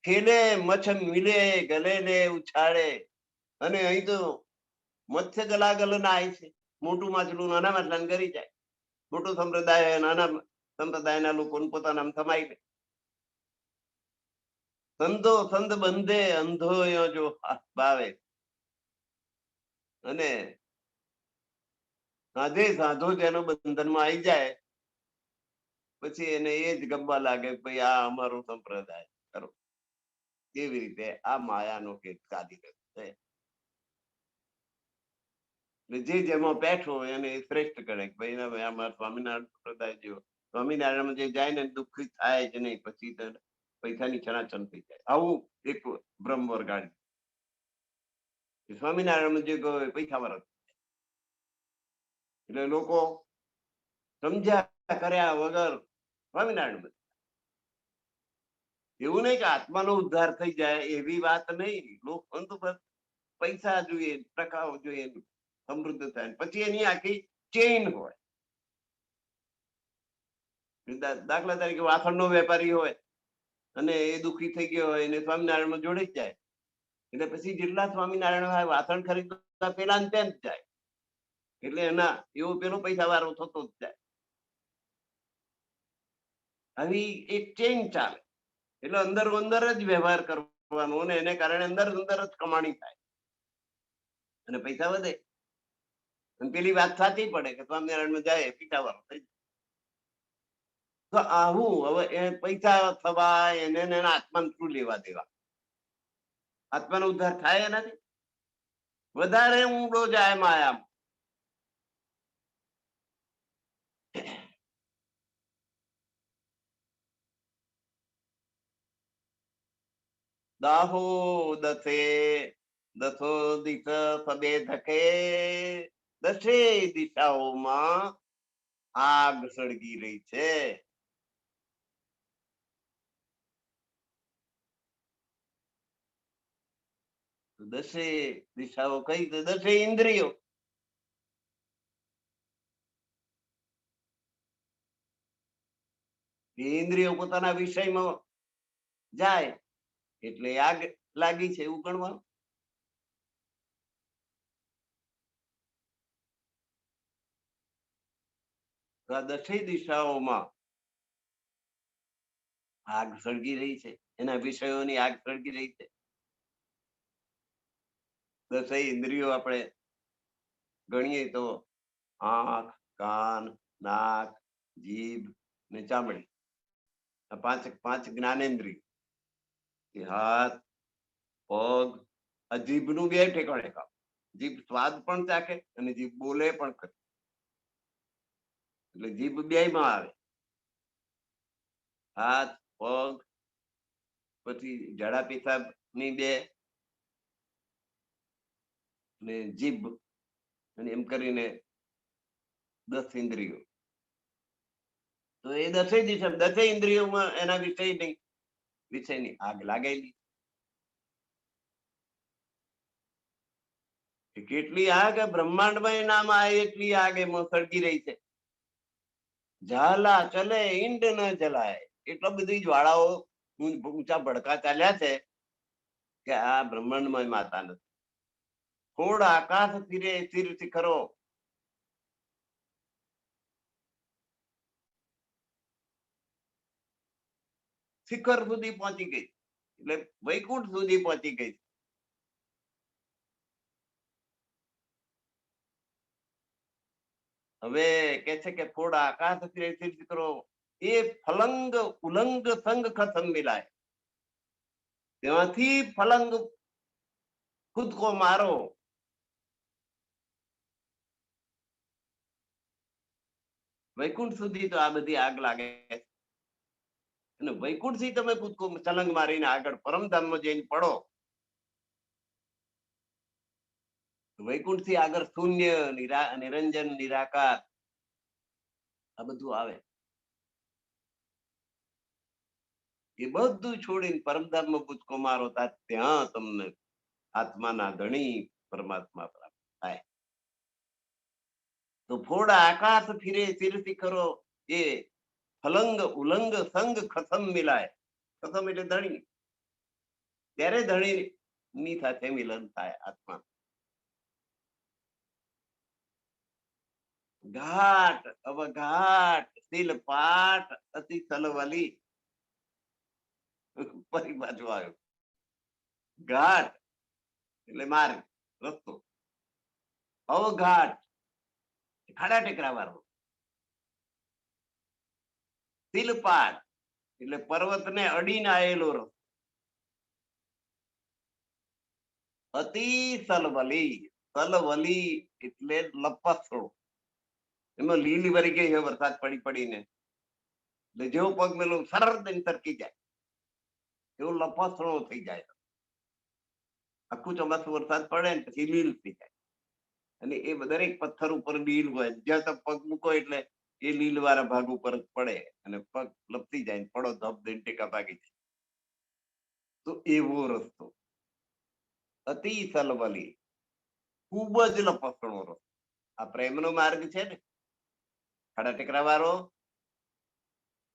A: ખેલે મચ્છ મિલે ગલે ને ઉછાળે, અને અહીં તો મત્સ્ય ગલાગલ નાય છે. મોટું માછલું નાના માછલાને કરી જાય, મોટો સંપ્રદાય નાના સંપ્રદાયના લોકોને પોતાના સમાઈ લે. સંતો સંત બંધે અંધો જો ભાવે, અને સાધે સાધો જેનો બંધનમાં આવી જાય પછી એને એ જ ગમવા લાગે, ભાઈ આ અમારો સંપ્રદાય કરો. કેવી રીતે આ માયાનો ખેત કાઢી રહ્યો છે. જે જેમાં બેઠો એને શ્રેષ્ઠ ગણે, ભાઈ અમારા સ્વામિનારાયણ સંપ્રદાય જેવો. સ્વામિનારાયણ જે જાય ને દુઃખી થાય જ નહીં, પછી પૈસાની ચણાચણ થઈ જાય. આવું એક બ્રહ્મ વર્ગાડી. સ્વામિનારાયણ જે પૈસા વાળા, એટલે લોકો સમજ્યા કર્યા વગર સ્વામિનારાયણ. એવું નહીં કે આત્માનો ઉદ્ધાર થઈ જાય એવી વાત નહીં. લોકો પૈસા જોઈએ, ટકાઓ જોઈએ, સમૃદ્ધ થાય, પછી એની આખી ચેઇન હોય. દાખલા તરીકે વાસણનો વેપારી હોય અને એ દુઃખી થઈ ગયો હોય અને સ્વામિનારાયણમાં જોડાઈ જાય, એટલે પછી જેટલા સ્વામિનારાયણ વાસણ ખરીદતા પેલા તેમ જ જાય, એટલે એના એવો પેલો પૈસા વાળો થતો જ જાય. આવી એક ચેઇન ચાલે. એટલે અંદર અંદર જ વ્યવહાર કરવાનો, અને એને કારણે અંદર અંદર જ કમાણી થાય અને પૈસા વધે. પેલી વાત સાચી પડે કે સ્વામિનારાયણમાં જાય પૈસા વાળો થઈ જાય. તો આવું હવે એ પૈસા થવા એને આત્માને શું લેવા દેવા? આત્માનો ઉદ્ધાર થાય એનાથી? વધારે ઊંડો જાય માયામાં. દાહો દસે દસો દિશ સબે ધકે, દસે દિશાઓમાં આગ સળગી રહી છે. દસે દિશાઓ કઈ? દસે ઇન્દ્રિયો. ઇન્દ્રિયો પોતાના વિષયમાં જાય એટલે આગ લાગી છે એવું ગણવાનું. તો આ દસેય દિશાઓમાં આગ સળગી રહી છે, એના વિષયોની આગ સળગી રહી છે. દસેય ઇન્દ્રિયો આપણે ગણીએ તો આંખ, કાન, નાક, જીભ ને ચામડી, આ પાંચ જ્ઞાનેન્દ્રિય. હાથ, પગ, આ જીભનું બે ઠેકાણે કામ. જીભ સ્વાદ પણ ચાખે અને જીભ બોલે પણ કરે, એટલે જીભ બે માં આવે. હાથ, પગ, પછી ઝાડા પેશાબ ની બે, ને જીભ, અને એમ કરીને 10 ઇન્દ્રિયો. તો એ દસેય ઇન્દ્રિયોમાં એના વિષયની આગ લાગેલી. કેટલી આગ બ્રહ્માંડમય નામ આ, એટલી આગ એમાં સળગી રહી છે. ઝાલા ચલે ઈંડ ન જલાય, એટલો બધી જ્વાળાઓ ઊંચા ભડકા ચાલ્યા છે કે આ બ્રહ્માંડમય માતા નથી. થોડ આકાશ ફીરે તીર શિખરો, શિખર સુધી પહોંચી ગઈ, એટલે વૈકુંઠ સુધી પહોંચી ગઈ. હવે કે છે કે થોડા આકાશ ફીરે તીર શિખરો, એ ફલંગ ઉલંગ સંગ ખતમ મિલાય, ત્યાંથી ફલંગ ખુદ કો મારો. વૈકુંઠ સુધી તો આ બધી આગ લાગે છે, અને વૈકુંઠ થી તમે કૂદકો છલંગ મારીને આગળ પરમધામમાં જઈને પડો, વૈકુંઠ થી આગળ શૂન્ય, નિરંજન, નિરાકાર, આ બધું આવે. એ બધું છોડીને પરમધામમાં કૂદકો મારો, ત્યાં તમને આત્માના ધણી પરમાત્મા પ્રાપ્ત થાય. તો ફોડા આકાશ ફિરે તીર શિખરો, એ ફલંગ ઉલંગ સંગ ખતમ મિલાય. ખતમ એટલે ધણી, ત્યારે ધણી ની સાથે મિલન થાય આત્મા. ઘાટ અવઘાટ શીલ પાઠ અતિ સલવલી, ફરી બાજુ આવ્યો. ઘાટ એટલે માર્ગ, રસ્તો. અવઘાટ ખાડા ટેકરા વાળો. શીલપાટ એટલે પર્વત ને અડીને આવેલો રસ્તો. અતિ સલવલી, સલવલી એટલે લપસણો, એમાં લીલી વરી ગઈ છે વરસાદ પડી પડીને, એટલે જેવો પગ મેલો સરળ દઈને સરકી જાય, એવો લપસણો થઈ જાય. આખું ચોમાસું વરસાદ પડે ને પછી લીલ થઈ જાય, અને એ દરેક પથ્થર ઉપર લીલ હોય, જ્યાં તમે પગ મૂકો એટલે એ લીલ વાળા ભાગ ઉપર જ પડે, અને પગ લપસી જાય, પડો ધબ દઈને ટેકા ભાગી જાય. તો એવો રસ્તો અતિ સલવલી, ખૂબ જ લપસણો રસ્તો. આ પ્રેમનો માર્ગ છે ને, ખાડા ટેકરા વાળો,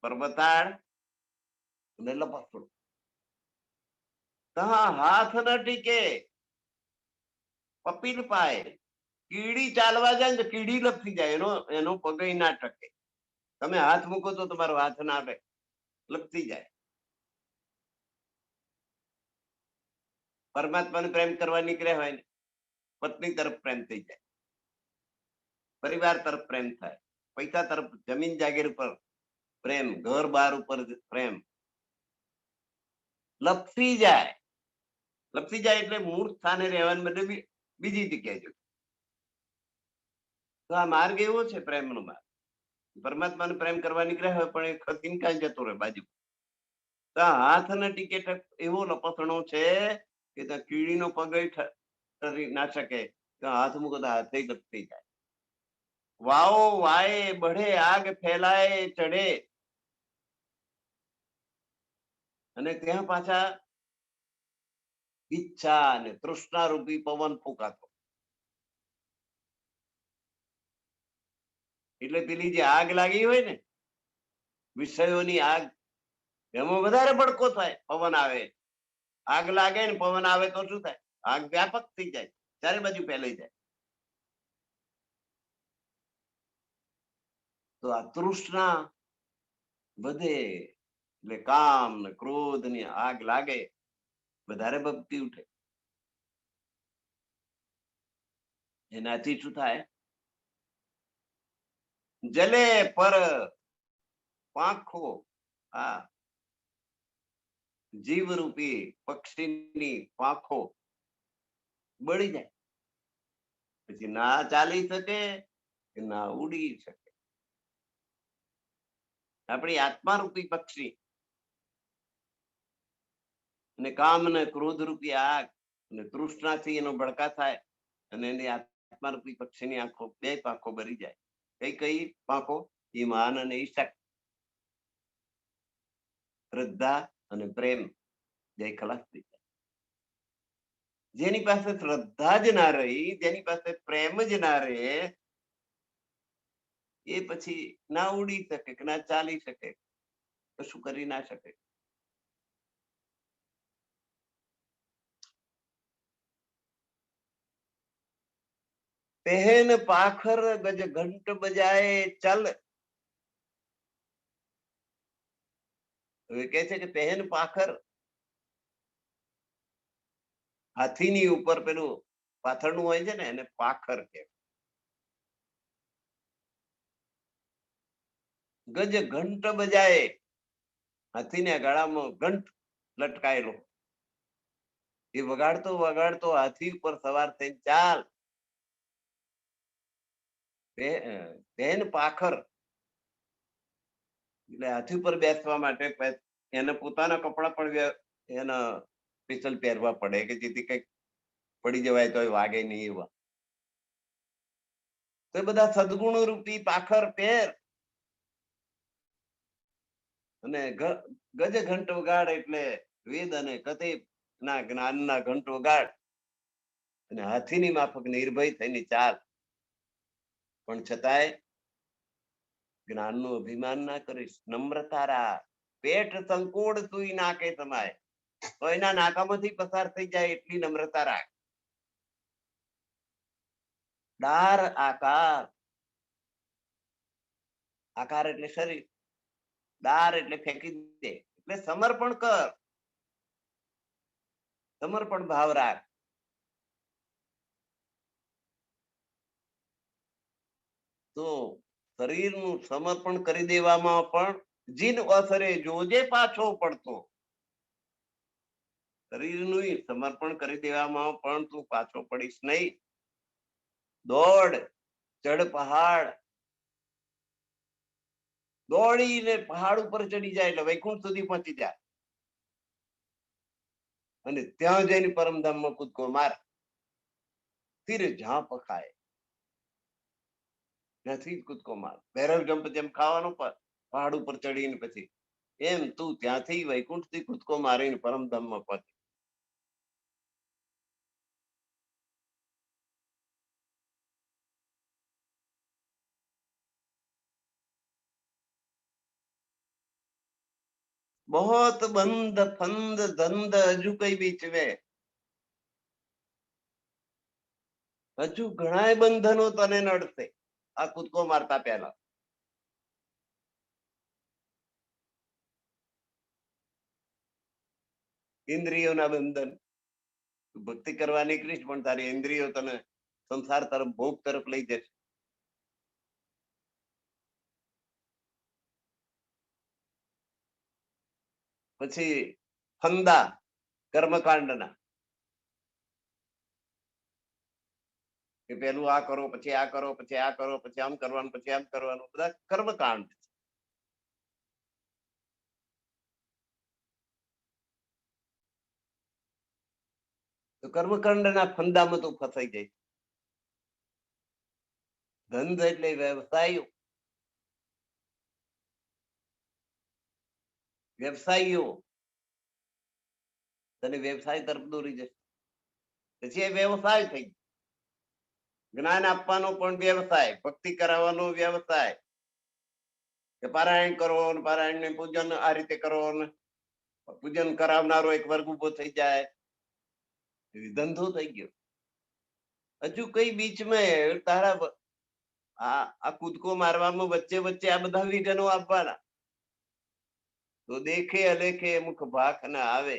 A: પર્વતાળ અને લપસણો. હાથ ન ટીકે પપીલ પાય, કીડી ચાલવા જાય ને તો કીડી લપસી જાય, એનો પગ ના ટકે. તમે હાથ મૂકો તો તમારો હાથ ના આવે, લપસી જાય. પરમાત્માને પ્રેમ કરવા નીકળ્યા હોય ને, પત્ની તરફ પ્રેમ થઈ જાય, પરિવાર તરફ પ્રેમ થાય, પૈસા તરફ, જમીન જાગીર પર પ્રેમ, ઘર બાર ઉપર પ્રેમ, લપસી જાય. લપસી જાય એટલે મૂળ સ્થાને રહેવાને બદલે બીજી જગ્યાએ જવું. તો આ માર્ગ એવો છે, પ્રેમનો માર્ગ. પરમાત્માને પ્રેમ કરવા નીકળ્યા હોય પણ એ ખસીને કાંઈ જતો રહે બાજુ. તો હાથ ના ટિકેટ એવો લપસણો છે કે ત્યાં કીડીનો પગ ના શકે, તો હાથ મૂકો તો હાથે લપસી જાય. વાઓ વાય બઢે, આગ ફેલાય ચઢે, અને ત્યાં પાછા ઈચ્છા અને તૃષ્ણા રૂપી પવન ફૂંકાતો. એટલે પેલી જે આગ લાગી હોય ને, વિષયોની આગ, એમાં વધારે ભડકો થાય, પવન આવે આગ લાગે ને પવન આવે તો શું થાય? આગ વ્યાપક થઈ જાય, ચારે બાજુ ફેલાઈ જાય. તો આ તૃષ્ણા વધે એટલે કામ ને ક્રોધ ની આગ લાગે, વધારે ભક્તિ ઉઠે. એનાથી શું થાય? જલે પર પાંખો, આ જીવરૂપી પક્ષીની પાંખો બળી જાય, પછી ના ચાલી શકે કે ના ઉડી શકે. આપણી આત્મા રૂપી પક્ષી અને કામ ને ક્રોધ રૂપી આગ અને તૃષ્ણાથી એનો ભડકા થાય અને એની આત્મા રૂપી પક્ષીની આંખો, બે પાંખો બળી જાય. કઈ કઈ પાંખો? ઈમાન અને ઈશક, શ્રદ્ધા અને પ્રેમ, જે ખલાસ થઈ જાય. જેની પાસે શ્રદ્ધા જ ના રહી, જેની પાસે પ્રેમ જ ના રહે, એ પછી ના ઉડી શકે કે ના ચાલી શકે, કશું કરી ના શકે. પહેન પાખર ગજ ઘંટ બજાય ચલ. હવે કે છે કે પહેન પાખર, હાથીની ઉપર પેલું પાથરનું હોય છે ને, એને પાખર કે. ગજ ઘંટ બજાય, હાથીના ગળામાં ઘંટ લટકાયેલો, એ વગાડતો વગાડતો હાથી ઉપર સવાર થઈને ચાલ. પહેન પાખર એટલે હાથી ઉપર બેસવા માટે એને પોતાના કપડા પણ એના સ્પેશિયલ પહેરવા પડે કે જેથી કઈક પડી જવાય તો વાગે નહીં એવા. તો એ બધા સદગુણ રૂપી પાખર પહેર અને ગજ ઘંટ વગાડ, એટલે વેદ અને કથિત ના જ્ઞાનના ઘંટ વગાડ અને હાથીની માફક નિર્ભય થઈને ચાલ. પણ છતાંય જ્ઞાનનું અભિમાન ના કરીશ, નમ્રતા રાખ. પેટ સંકોડ તું નાકે સમાય, તો એના નાકામાંથી પસાર થઈ જાય એટલી નમ્રતા રાખ. ડાર આકાર, આકાર એટલે શરીર, ડાર એટલે ફેંકી દે, એટલે સમર્પણ કર, સમર્પણ ભાવ રાખ. તો શરીરનું સમર્પણ કરી દેવામાં પણ જીન અસરે જોજે પાછો પડતો. શરીરનું સમર્પણ કરી દેવામાં પણ તું પાછો પડીશ નહીં. દોડ, ચઢ પહાડ, દોડીને પહાડ ઉપર ચડી જાય એટલે વૈકુંઠ સુધી પહોંચી જાય, અને ત્યાં જઈને પરમધામમાં કૂદકો માર, તીર જ્યાં પખાય ત્યાંથી કૂદકો માર. બેરલ જમ્પ જેમ ખાવાનો પહાડ ઉપર ચડીને પછી, એમ તું ત્યાંથી વૈકુંઠ થી કૂદકો મારીને પરમધામમાં પહોંચે. બહોત બંધ ફંદ ધંધ હજુ કઈ બીચ મે, હજુ ઘણા બંધનો તને નડશે આ કૂદકો મારતા પહેલા. ઇન્દ્રિયોના બંધન, ભક્તિ કરવા નીકળીશ પણ તારી ઇન્દ્રિયો તને સંસાર તરફ, ભોગ તરફ લઈ જશે. પછી ફંદા કર્મકાંડના, કે પેલું આ કરો, પછી આ કરો, પછી આ કરો, પછી આમ કરવાનું, પછી આમ કરવાનું, બધા કર્મકાંડ. તો કર્મકાંડના ફંદામાં તું ફસાઈ જાય. ધંધ એટલે વ્યવસાયો, વ્યવસાયીઓ તને વ્યવસાય તરફ દોરી જશે. પછી એ વ્યવસાય થઈ, જ્ઞાન આપવાનો પણ વ્યવસાય, ભક્તિ કરાવવાનો વ્યવસાય, કે પારાયણ કરો, પારાયણ ને પૂજન આ રીતે કરો, પૂજન કરાવનારો એક વર્ગ ઉભો થઈ જાય, ધંધો થઈ ગયો. હજુ કઈ બીચમાં તારા આ કૂદકો મારવામાં વચ્ચે વચ્ચે આ બધા વિઘનો આપવાના, તો દેખે અલેખે મુખ ભાખ ન આવે.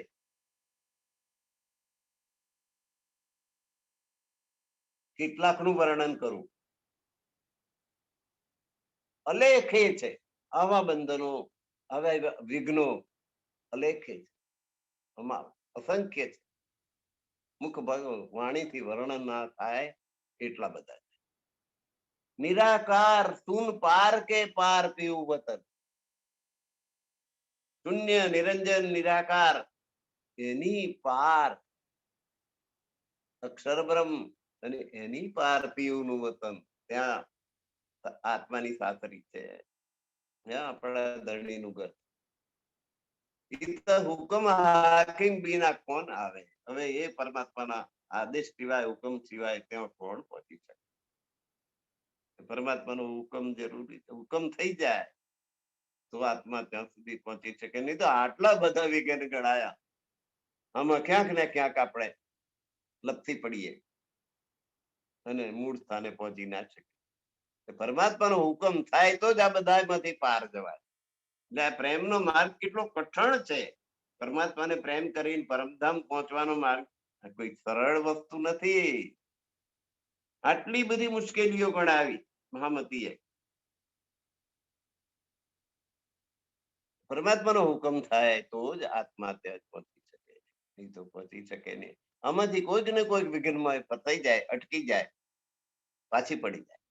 A: કેટલાકનું વર્ણન કરું, અલેખે છે આવા બંધનો, આવા વિઘ્નો અલેખે છે, અસંખ્ય છે. મુખ વાણીથી વર્ણન ના થાય એટલા બધા છે. નિરાકાર તું પાર કે પાર પીવું વતન, શૂન્ય નિરંજન નિરાકાર એની પાર અક્ષર બ્રહ્મ અને એની પાર પીવું વતન, ત્યાં આત્માની સાસરી છે, ત્યાં આપણા ધરણી નું ઘર. હુકમ હાકીમ બીના કોણ આવે? હવે એ પરમાત્માના આદેશ સિવાય, હુકમ સિવાય ત્યાં કોણ પહોંચી શકે? પરમાત્માનો હુકમ જરૂરી છે. હુકમ થઈ જાય તો આત્મા ત્યાં સુધી પહોંચી શકે. નહીં તો આટલા બધા વિઘ્ન ગણાયા, આમાં ક્યાંક ને ક્યાંક આપણે લપસી પડીએ અને મૂળ સ્થાને પહોંચી ના શકીએ. પરમાત્માનો હુકમ થાય તો જ આ બધામાંથી પાર જવાય. એટલે આ પ્રેમનો માર્ગ કેટલો કઠણ છે. પરમાત્માને પ્રેમ કરીને પરમધામ પહોંચવાનો માર્ગ કોઈ સરળ વસ્તુ નથી. આટલી બધી મુશ્કેલીઓ ગણાવી મહામતીએ. પરમાત્માનો હુકમ થાય તો જ આત્મા ત્યાં પહોંચી શકે, નહીં તો પહોંચી શકે નહીં. આમાંથી કોઈક ને કોઈક વિઘ્નમાં ફસાઈ જાય, અટકી જાય, પાછી પડી જાય.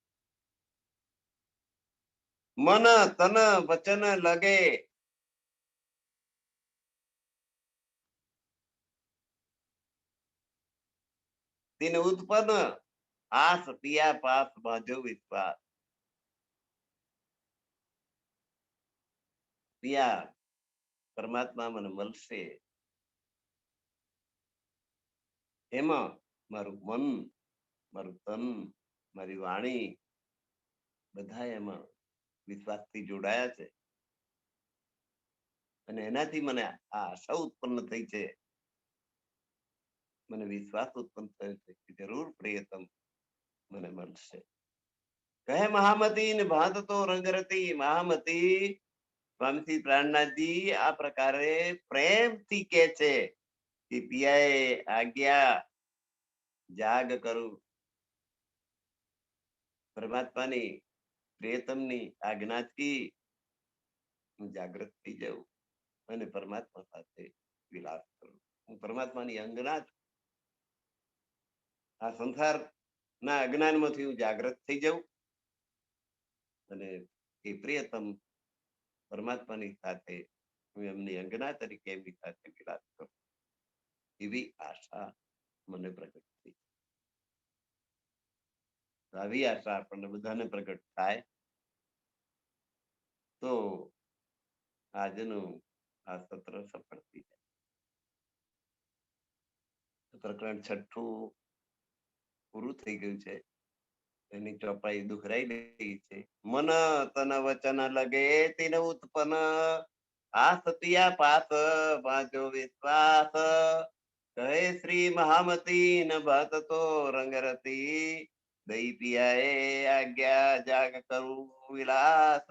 A: મન તન વચન લગે, તેને ઉત્પન્ન આસ પિયા પાસ બાજો વિશ્વાસ. પિયા પરમાત્મા મને મળશે, એમાં મારું મન, મારું તન, મારી વાણી બધા એમાં વિશ્વાસથી જોડાયા છે. અને એનાથી મને આ આશા ઉત્પન્ન થઈ છે, મને વિશ્વાસ ઉત્પન્ન થયો છે કે જરૂર પ્રિયતમ મને મળશે. કહે મહામતી ને ભાત તો રંગરતી. મહામતી સ્વામી પ્રાણનાથજી આ પ્રકારે પ્રેમથી કે છે કે પિયાએ આજ્ઞા જાગ કરું. પરમાત્માની પ્રિયતમની આજ્ઞાથી હું જાગૃત થઈ જાઉં અને પરમાત્મા સાથે વિલાસ કરું. હું પરમાત્માની અંગના છું. આ સંસારના અજ્ઞાનમાંથી હું જાગૃત થઈ જાઉં અને એ પ્રિયતમ પરમાત્માની સાથે હું એમની અંગના તરીકે એમની સાથે વિલાસ કરું, એવી આશા મને પ્રગટ થઈ. આવી આશા આપણને બધાને પ્રગટ થાય તો આજનું આ સત્ર સફળ થઈ જાય. પ્રકરણ 6 પૂરું થઈ ગયું છે. એની ચોપાઈ દુખરાઈ ગઈ છે. મન તન વચન લગે તેને ઉત્પન્ન આ સતિયા પાસ બાજો વિશ્વાસ. કહે શ્રી મહામતી ન ભાત તો રંગરતી. દઈ પિયાએ આજ્ઞા જાગ કરું વિલાસ.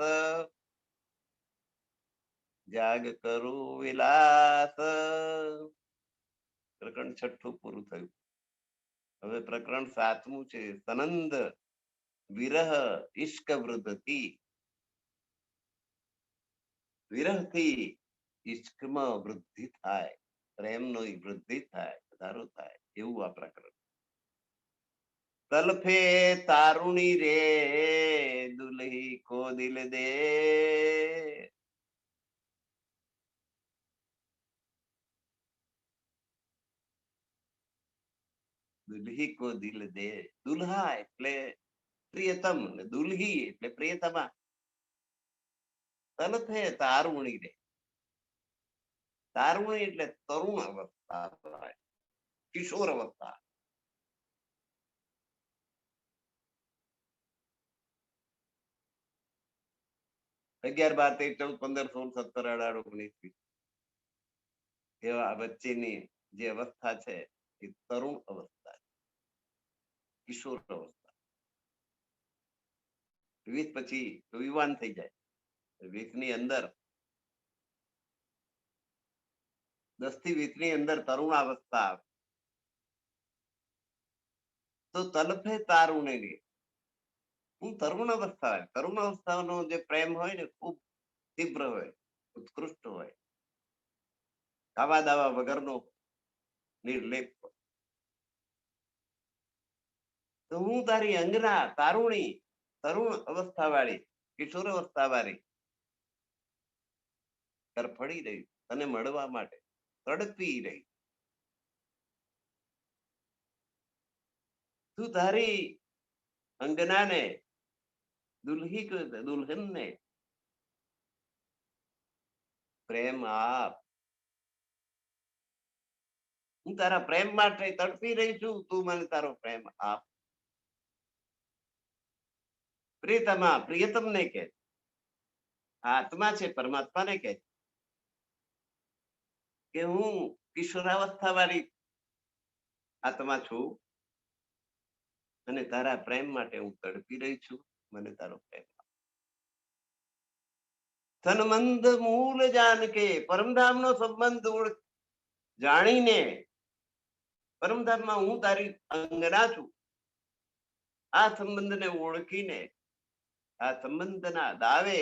A: જાગ કરું વિલાસ. પ્રકરણ 6 પૂરું થયું. હવે પ્રકરણ 7 છે. સનંદ વિરહ ઇશ્ક વૃદ્ધથી. વિરહથી ઇશ્કમાં વૃદ્ધિ થાય, પ્રેમનો વૃદ્ધિ થાય, વધારો થાય, એવું આ પ્રકરણ. તલફે તારુણી રે દુલ્હી કો દિલ દે. દુલ્હી કો દિલ દે. દુલ્હા એટલે પ્રિયતમ, દુલ્હી એટલે પ્રિયતમા. તલફે તારુણી રે. તારુણી એટલે તરુણ અવસ્થા, કિશોર અવસ્થા. અગિયાર 12 13 14 15 16 17 18 19 20 એવા વચ્ચેની જે અવસ્થા છે એ તરુણ અવસ્થા, કિશોર અવસ્થા. 20 પછી યુવાન થઈ જાય. 20 ની અંદર 10 થી 20 ની અંદર તરુણ અવસ્થા આવે તો તલફે તારુણે રે. હું તરુણ અવસ્થાનો જે પ્રેમ હોય ને ખૂબ તીવ્ર હોય, ઉત્કૃષ્ટ હોય, દાવા દાવા વગરનો, નિર્લેપ. તો હું તારી અંગના તારુણી, તરુણ અવસ્થા વાળી, કિશોર અવસ્થા વાળી તરફડી રહી, તને મળવા માટે તડપી રહી. તું તારી અંગનાને, દુલ્હનને પ્રેમ આપ. હું તારા પ્રેમ માટે તડપી રહી છું, તું મને તારો પ્રેમ આપ. પ્રિયતમા, પ્રિયતમને કે, આત્મા છે પરમાત્માને કે હું કિશોરાવસ્થા વાળી આત્મા છું અને તારા પ્રેમ માટે હું તડપી રહી છું, મને તારો પ્રેમ. તનમંદ મૂળ જાન કે, પરમધામનો સંબંધ જાણીને, પરમધામમાં હું તારી અંગના છું, આ સંબંધને ઓળખીને, આ સંબંધના દાવે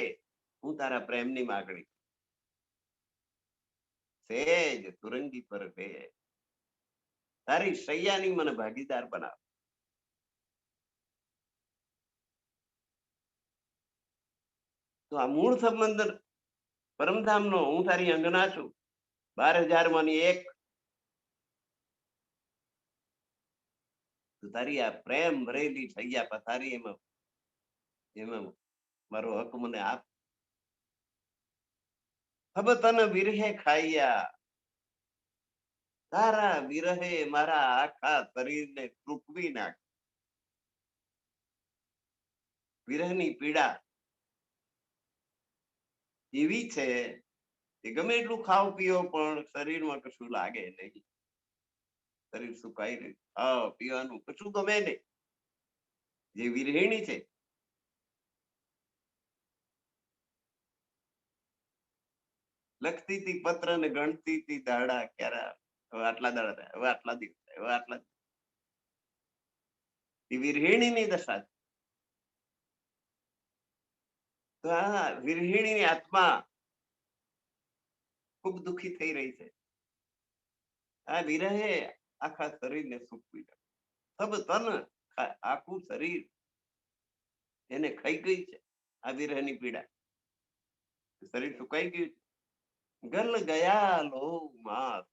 A: હું તારા પ્રેમની માગણી, સેજ તુરંગી પર બે, તારી શૈયાની મને ભાગીદાર બનાવ. તો આ મૂળ સંબંધ પરમધામનો, હું તારી અંગના છું, 12,000 માંની એક. તારી આ પ્રેમ ભરેલી શૈયા પથારી, એમાં મારો હક મને આપ. હવે તને વિરહે ખાઈયા, તારા વિરહે મારા આખા શરીરને તૂટવી નાખ. વિરહની પીડા એવી છે કે ગમે એટલું ખાવ પીઓ પણ શરીરમાં કશું લાગે નહીં. શરીર સુકાઈ રહ્યું, ખાવા પીવાનું કશું ગમે નહીં. જે વિરહિણી છે, લખતી હતી પત્ર ને ગણતી હતી દાડા, ક્યારે હવે આટલા દાડા થાય, હવે આટલા દિવસ થાય, હવે આટલા. એ વિરહિણીની દશા છે. તો આ વિરહિણીની આત્મા ખૂબ દુઃખી થઈ રહી છે. આ વિરહે આખા શરીરને સૂકવી નાખ્યું. સબ તન, આખું શરીર એને ખાઈ ગઈ છે આ વિરહની પીડા. શરીર સુકાઈ ગયું છે. ગલ ગયા લો માસ,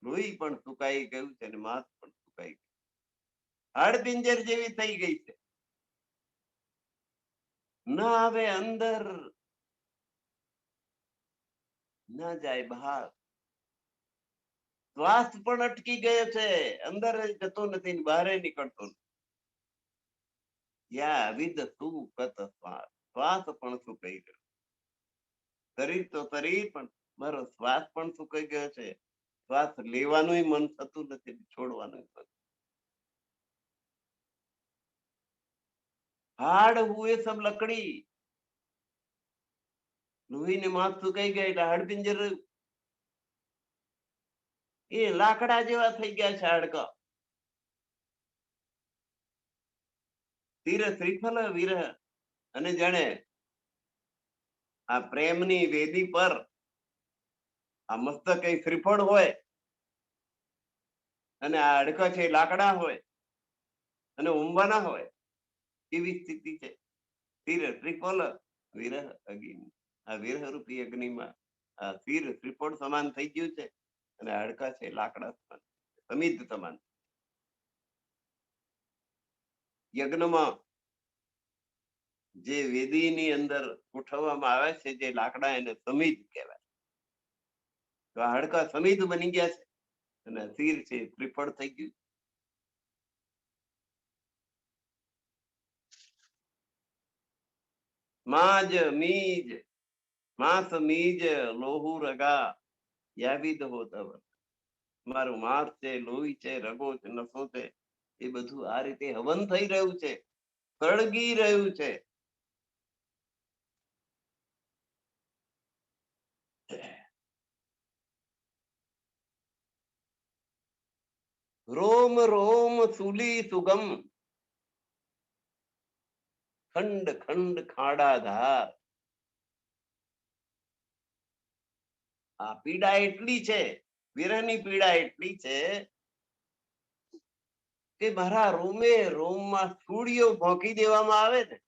A: લોહી પણ સુકાઈ ગયું છે અને માંસ પણ સુકાઈ ગયું, હાડપિંજર જેવી થઈ ગઈ છે. ન આવે અંદર, ન જાય બહાર. શ્વાસ પણ અટકી ગયો છે, અંદર જતો નથી, બહાર નીકળતો નથી. યા વિદ સુકત શ્વાસ, શ્વાસ પણ સુકાઈ ગયો. શરીર તો શરીર, પણ મારો શ્વાસ પણ સુકાઈ ગયો છે. શ્વાસ લેવાનું મન થતું નથી, છોડવાનું મન. હાડ હુએ સબ લકડી, લોહી ને માંસ સુકાઈ ગયા એટલે હાડપિંજર એ લાકડા જેવા થઈ ગયા છે હાડકા. તીર શ્રીફલ વિરહ, અને જાણે આ પ્રેમની વેદી પર આ મસ્તક એ શ્રીફળ હોય અને આ હાડકા છે લાકડા હોય અને ઊંઘવાના હોય, એવી સ્થિતિ છે. તીર શ્રીફળ વિરહ અગ્નિ, આ વિરહ રૂપી અગ્નિમાં આ તીર શ્રીફળ સમાન થઈ ગયું છે અને હાડકા છે લાકડા સમાન, સમિધ સમાન. યજ્ઞમાં જે વેદીની અંદર ગોઠવવામાં આવે છે જે લાકડા, એને સમિધ કહેવાય. તો આ હાડકા સમિધ બની ગયા છે અને તીર છે શ્રીફળ થઈ ગયું. માજ મીજ, માંસ મીજ લોહુ રગા, યાવિદ હો તવ. મારું માંસ છે, લોહી છે, રગો છે, નસો છે, એ બધું આ રીતે હવન થઈ રહ્યું છે, સળગી રહ્યું છે. રોમ રોમ સુલી સુગમ, ખંડ ખંડ ખાડા ધાર. આ પીડા એટલી છે, વિરહની પીડા એટલી છે કે મારા રોમે રોમમાં સૂળીઓ ભોંકી દેવામાં આવે ને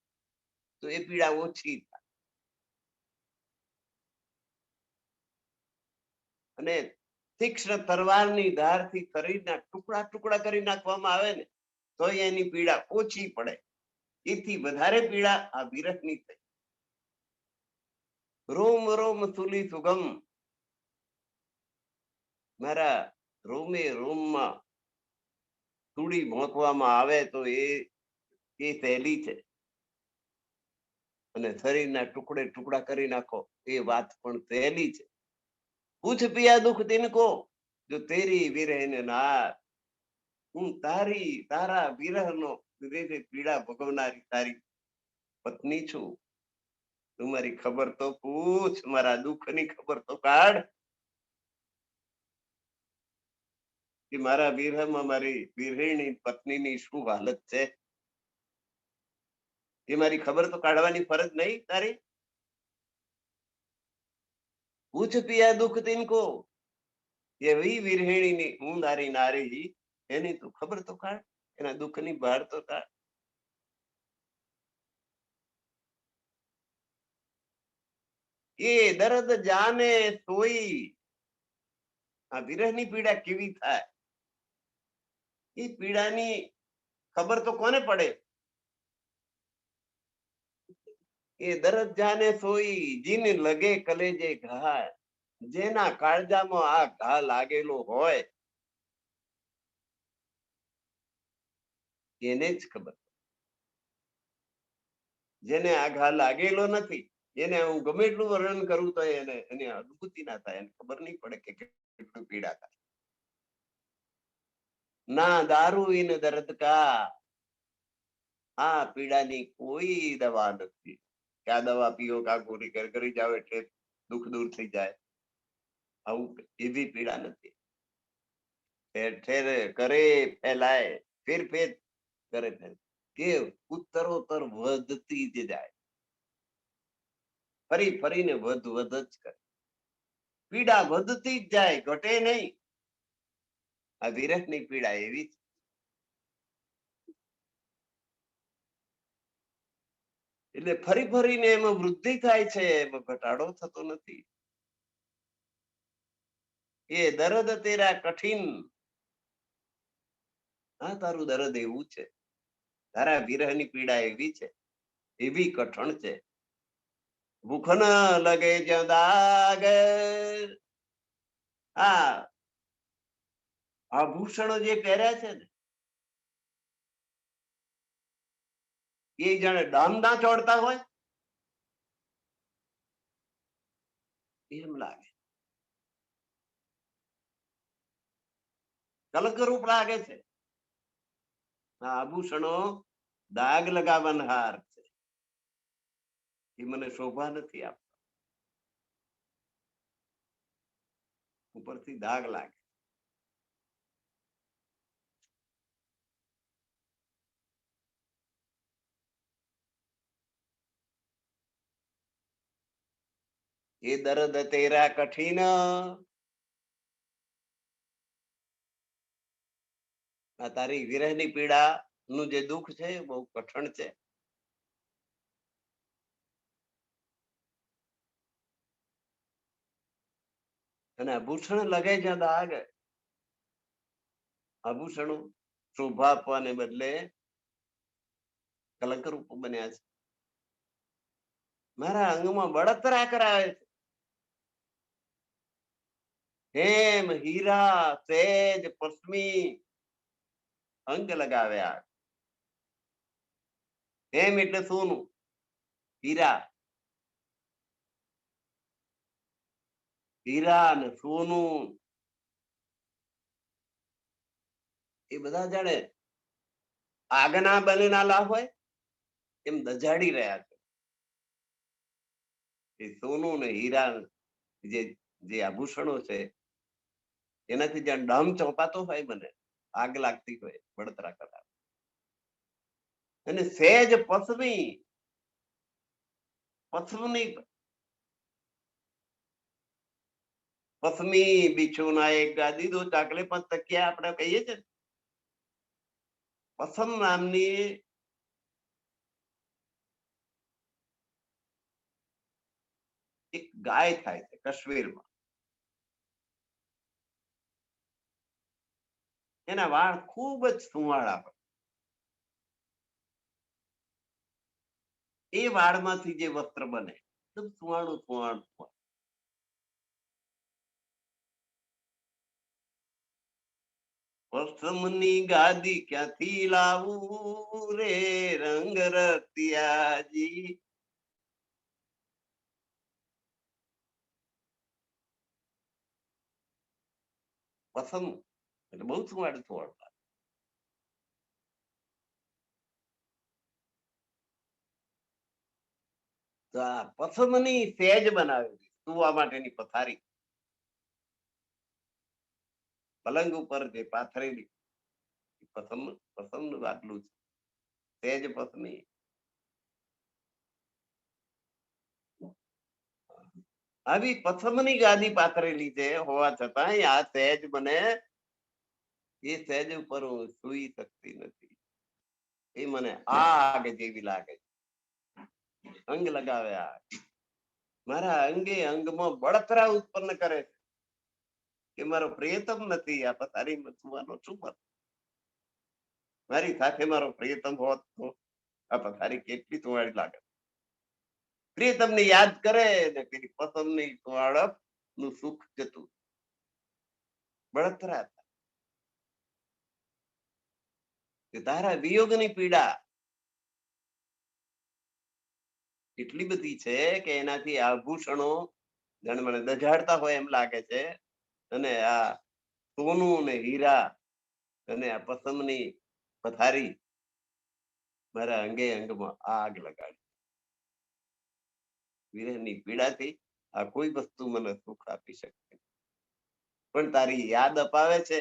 A: તો એ પીડા ઓછી થાય. અને તીક્ષ્ણ તરવારની ધારથી શરીરના ટુકડા ટુકડા કરી નાખવામાં આવે ને તો એની પીડા ઓછી પડે. એથી વધારે પીડા આ વિરહની થઈ. રોમ રોમ સુલી સુગમ, મારા રોમે રોમમાં સૂડી ભોંકવામાં આવે તો એ સહેલી છે, અને શરીરના ટુકડે ટુકડા કરી નાખો એ વાત પણ સહેલી છે. પૂછ પિયા દુઃખ તિનકો જો તેરી વિરહ નાર. હું તારા વિરહનો પીડા ભોગવનારી તારી પત્ની છું. તું મારી ખબર તો પૂછ, મારા દુઃખની ખબર તો કાઢ કે મારા વિરહમાં મારી વિરહિણી પત્નીની શું હાલત છે. એ મારી ખબર તો કાઢવાની ફરજ નહીં તારી. પૂછ પિયા દુઃખ તિનકો, એવી વિરહિણીની હું તારી નારી, એની તું ખબર તો કાઢ, એના દુઃખની બહાર તો કાઢ. એ દર્દ જાને સોઈ, આ વિરહની પીડા કેવી થાય એ પીડાની ખબર તો કોને પડે. એ દર્દ જાને સોઈ, જીન લગે કલેજે ઘા. જેના કાળજામાં આ ઘા લાગેલો હોય એને જ ખબર. જેને આ ઘા લાગેલો નથી એને હું ગમે એટલું વર્ણન કરું તો એની અનુભૂતિ ના થાય, એને ખબર નહીં પડે કે કેટલું પીડા થાય. ના દારૂ ઇન દર્દ કા, આ પીડાની કોઈ દવા નથી. કે આ દવા પીઓ કા ગોળી કરી જાવ એટલે દુઃખ દૂર થઈ જાય, આવું એવી પીડા નથી. ઠેર ઠેર કરે ફેલાય, ફેર ફેર કરે ફેર, કે ઉત્તરોત્તર વધતી જ જાય, ફરી ફરીને વધ જ કરે. પીડા વધતી જ જાય, ઘટે નહીં. આ વિરહની પીડા એવી છે. એટલે ફરી ફરીને એમાં વૃદ્ધિ થાય છે, એમાં ઘટાડો થતો નથી. એ દર્દ તેરા કઠિન, હા તારું દર્દ એવું છે, તારા વિરહની પીડા એવી છે, એવી કઠણ છે. ભૂખ ન લગે જ્યાં દાગ, આ આભૂષણો જે પહેર્યા છે ને એ જાણે ડામડા ચોડતા હોય એમ લાગે, કલકરૂપ લાગે છે. આ આભૂષણો દાગ લગાવનહાર છે, એ મને શોભા નથી આપતા, ઉપરથી દાગ લાગે. એ દર્દ તેરા કઠિન, આ તારી વિરહની પીડા નું જે દુઃખ છે બહુ કઠણ છે. અને આભૂષણ લગે જ્યાં દાગ, આભૂષણો શોભા આપવાને બદલે કલંક રૂપ બન્યા છે. મારા અંગમાં બળતરા કરાવે છે. હેમ હીરા સેજ પશ્મી અંગ લગાવ્યા. હેમ એટલે સોનું, હીરા હીરા ને સોનું એ બધા જાણે આગના બનેલા લાભ હોય એમ દજાડી રહ્યા છે. એ સોનું ને હીરા જે જે આભૂષણો છે એનાથી જ્યાં ડમ ચોપાતો હોય મને આગ લાગતી હોય બળતરા કરા અને સહેજ પથરની પથમી બિછોના એક ગાદી દો ચાકલે પણ તકિયા આપણે કહીએ છીએ પસમ નામની એક ગાય થાય છે કાશ્મીરમાં. એના વાળ ખૂબ જ સુંવાળા હોય. એ વાળમાંથી જે વસ્ત્ર બને એકદમ સુવાળું સુવાળું હોય. પસમની ગાદી ક્યાંથી લાવું રે રંગ રતિયાજી. પસમ એટલે બહુ સુવાળું સુવાળું. તો આ પસમની સહેજ બનાવેલી સુવા માટેની પથારી પલંગ ઉપર જે પાથરેલી પસંદ આટલું છે સહેજ પસમી. આવી પસમની ગાદી પાથરેલી છે હોવા છતાં આ સહેજ મને એ સહેજ ઉપર હું સુઈ શકતી નથી. એ મને આગ જેવી લાગે છે. અંગ લગાવ્યા મારા અંગે અંગમાં બળતરા ઉત્પન્ન કરે છે કે મારો પ્રિયતમ નથી આ પથારીમાં સુવાનો શું મત. મારી સાથે મારો પ્રિયતમ હોત તો આ પથારી કેટલી સુવાળી લાગે. પ્રિયતમને યાદ કરે ને પેલી પસંદની સુવાળપ નું સુખ જતું બળતરા કે તારા વિયોગની પીડા એટલી બધી છે કે એનાથી આભૂષણો જાણે મને દજાડતા હોય એમ લાગે છે. અને આ સોનું ને હીરા અને આ પસમની પથારી મારા અંગે અંગમાં આગ લગાડી. વિરહની પીડાથી આ કોઈ વસ્તુ મને સુખ આપી શકે પણ તારી યાદ અપાવે છે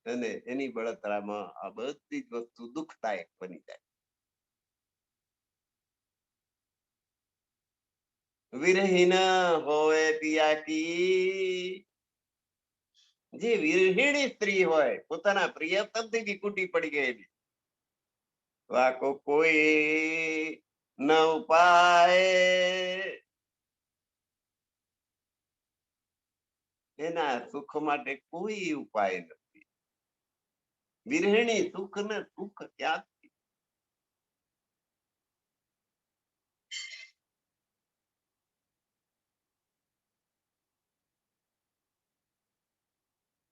A: અને એની બળતરામાં આ બધી જ વસ્તુ દુઃખદાયક બની જાય. વિરહીન હોવે પિયા કી જે વિરહીણી સ્ત્રી હોય પોતાના પ્રિયતમથી વિકુટી પડી ગયેલી વાકો કોઈ ન ઉપાય એના સુખ માટે કોઈ ઉપાય નથી. વિરહિણી સુખ ને સુખ ક્યાં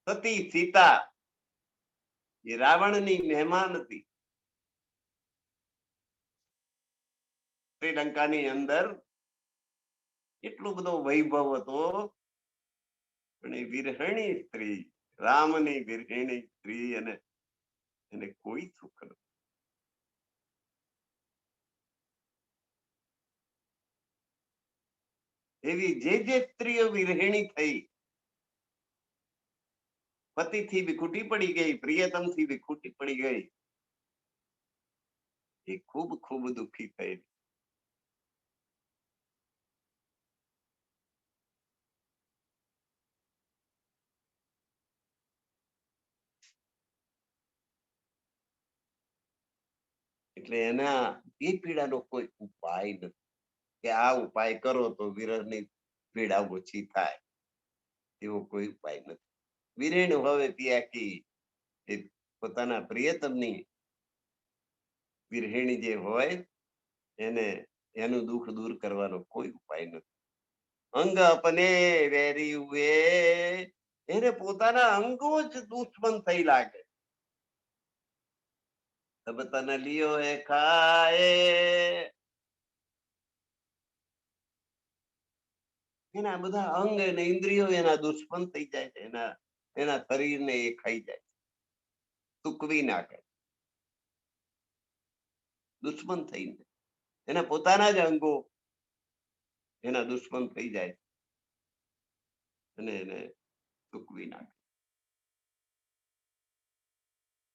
A: સતી સીતા એ રાવણની મહેમાન હતી. શ્રીલંકાની અંદર એટલો બધો વૈભવ હતો પણ એ વિરહિણી સ્ત્રી રામની વિરહિણી સ્ત્રી અને એને કોઈ સુખ નથી. એવી જે સ્ત્રીઓ વિરહિણી થઈ પતિથી વિખૂટી પડી ગઈ પ્રિયતમથી વિખૂટી પડી ગઈ એ ખૂબ ખૂબ દુઃખી થઈ. એટલે એના એ પીડાનો કોઈ ઉપાય નથી કે આ ઉપાય કરો તો વિરહની પીડા ઓછી થાય એવો કોઈ ઉપાય નથી. વિરેણ હવે પિયાકી એ પોતાના પ્રિયતમની વિરહિણી જે હોય એને એનું દુઃખ દૂર કરવાનો કોઈ ઉપાય નથી. અંગ અપને વેરી હુએ એને પોતાના અંગો જ દુશ્મન થઈ લાગે. તબ તન લિયો હે ખાએ એના બધા અંગ અને ઇન્દ્રિયો એના દુશ્મન થઈ જાય છે, એના શરીરને એ ખાઈ જાય, સૂકવી નાખે, દુશ્મન થઈને એના પોતાના જ અંગો એના દુશ્મન થઈ જાય અને એને સૂકવી નાખે.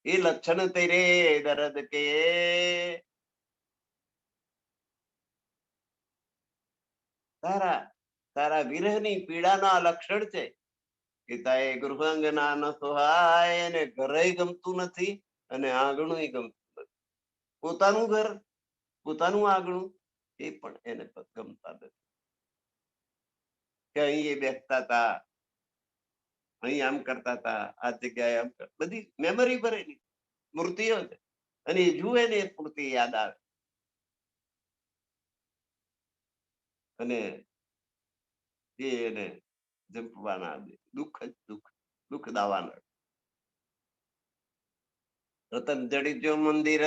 A: એ લક્ષણ તેરે દર્દ કે, તારા તારા વિરહની પીડાના લક્ષણ છે કે તાએ ગૃહાંગના ન સોહાય, અને ઘરે ગમતું નથી અને આંગણું ગમતું નથી. પોતાનું ઘર, પોતાનું આંગણું એ પણ એને ગમતા નથી. કે અહીં એ બેસતા હતા, અહીં આમ કરતા હતા, આ જગ્યાએ આમ, બધી મેમરી ભરેલી સ્મૃતિઓ છે, અને એ જુએ ને એ સ્મૃતિ યાદ આવે અને એ એને જંપવાના દુઃખ જ દુઃખ, દુઃખ દાવાના. રતન જડિત જો મંદિર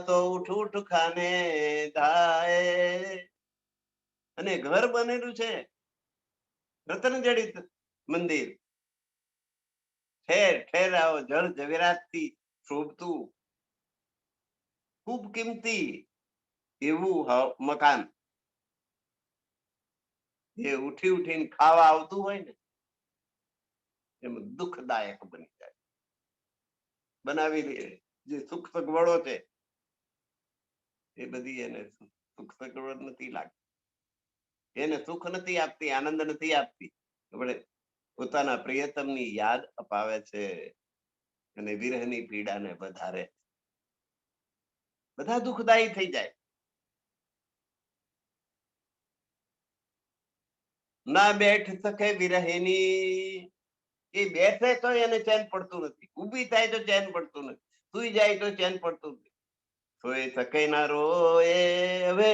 A: તો ઉઠ ઉઠ ખાને ધાય, અને ઘર બનેલું છે રતન જડિત મંદિર, ઠેર ઠેર આવો જળ ઝવેરાત થી શોભતું, ખૂબ કિંમતી એવું મકાન, જે ઉઠી ઉઠીને ખાવા આવતું હોય ને એમ દુઃખદાયક બની જાય. બનાવી જે સુખ સગવડો છે એ બધી એને સુખ સગવડ નથી લાગતી, એને સુખ નથી આપતી, આનંદ નથી આપતી. આપણે પોતાના પ્રિયતમની યાદ અપાવે છે અને વિરહની પીડાને વધારે, બધા દુઃખદાયી થઈ જાય. ના બેઠ સકે વિરહિની, એ બેઠે તો એને ચેન પડતું નથી, ઊભી થાય તો ચેન પડતું નથી, સુઈ જાય તો ચેન પડતું નથી. સોઈ શકે ના રોએ, હવે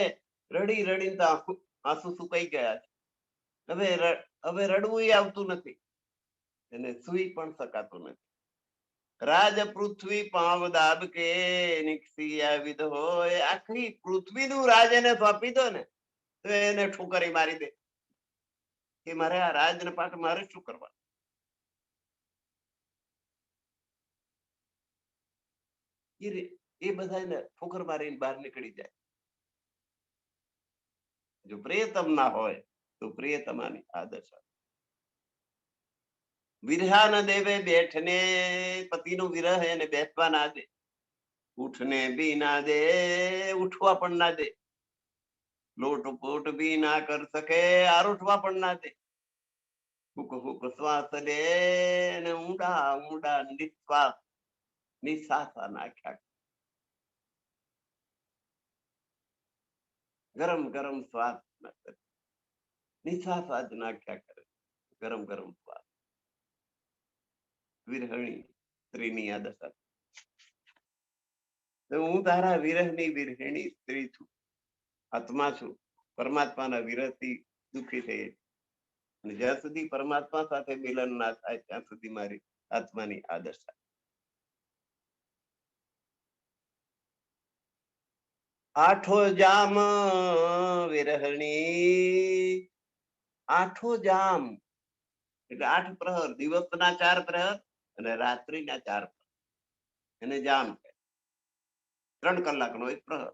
A: રડી રડીને તો આંસુ સુકાઈ ગયા છે, હવે રડવું આવતું નથી, એને સુઈ પણ શકાતું નથી. રાજ પૃથ્વી પાવ દાબ કે નિકસી આવિદ હોય, આખી પૃથ્વીનું રાજ એને સોંપી દો ને તો એને ઠુકરી મારી દે કે મારે આ રાજને પાછ મારે શું કરવા. એ બધા એને ઠોકર મારીને બહાર નીકળી જાય. જો પ્રિયતમ ના હોય તો પ્રિયતમાની આદર્શ વિરહા ન દેવે બેઠને, પતિનો વિરહ એને બેસવા ના દે, ઉઠને બી ના દે, ઉઠવા પણ ના દે, લોટ પોટ બી ના કર શકે, આરોટવા પણ ના દે. હુક હુક શ્વાસ લે ને ઊંડા ઊંડા નિશ્વાસ નિશ્વાસા નાખ્યા, ગરમ ગરમ શ્વાસ નિશ્વાસા જ નાખ્યા કરે, ગરમ ગરમ શ્વાસ. વિરહણી સ્ત્રીની આદશા. હું તારા વિરહની વિરહિણી સ્ત્રી છું, આત્મા છું, પરમાત્માના વિરહથી દુઃખી થઈ. અને જ્યાં સુધી પરમાત્મા સાથે મિલન ના થાય ત્યાં સુધી મારી આત્માની આદશા. આઠો જામ વિરહણી, આઠો જામ એટલે 8 પ્રહર, દિવસના 4 પ્રહર અને રાત્રિના 4 પ્રહર, એને જામ કહે. 3 કલાકનો એક પ્રહર,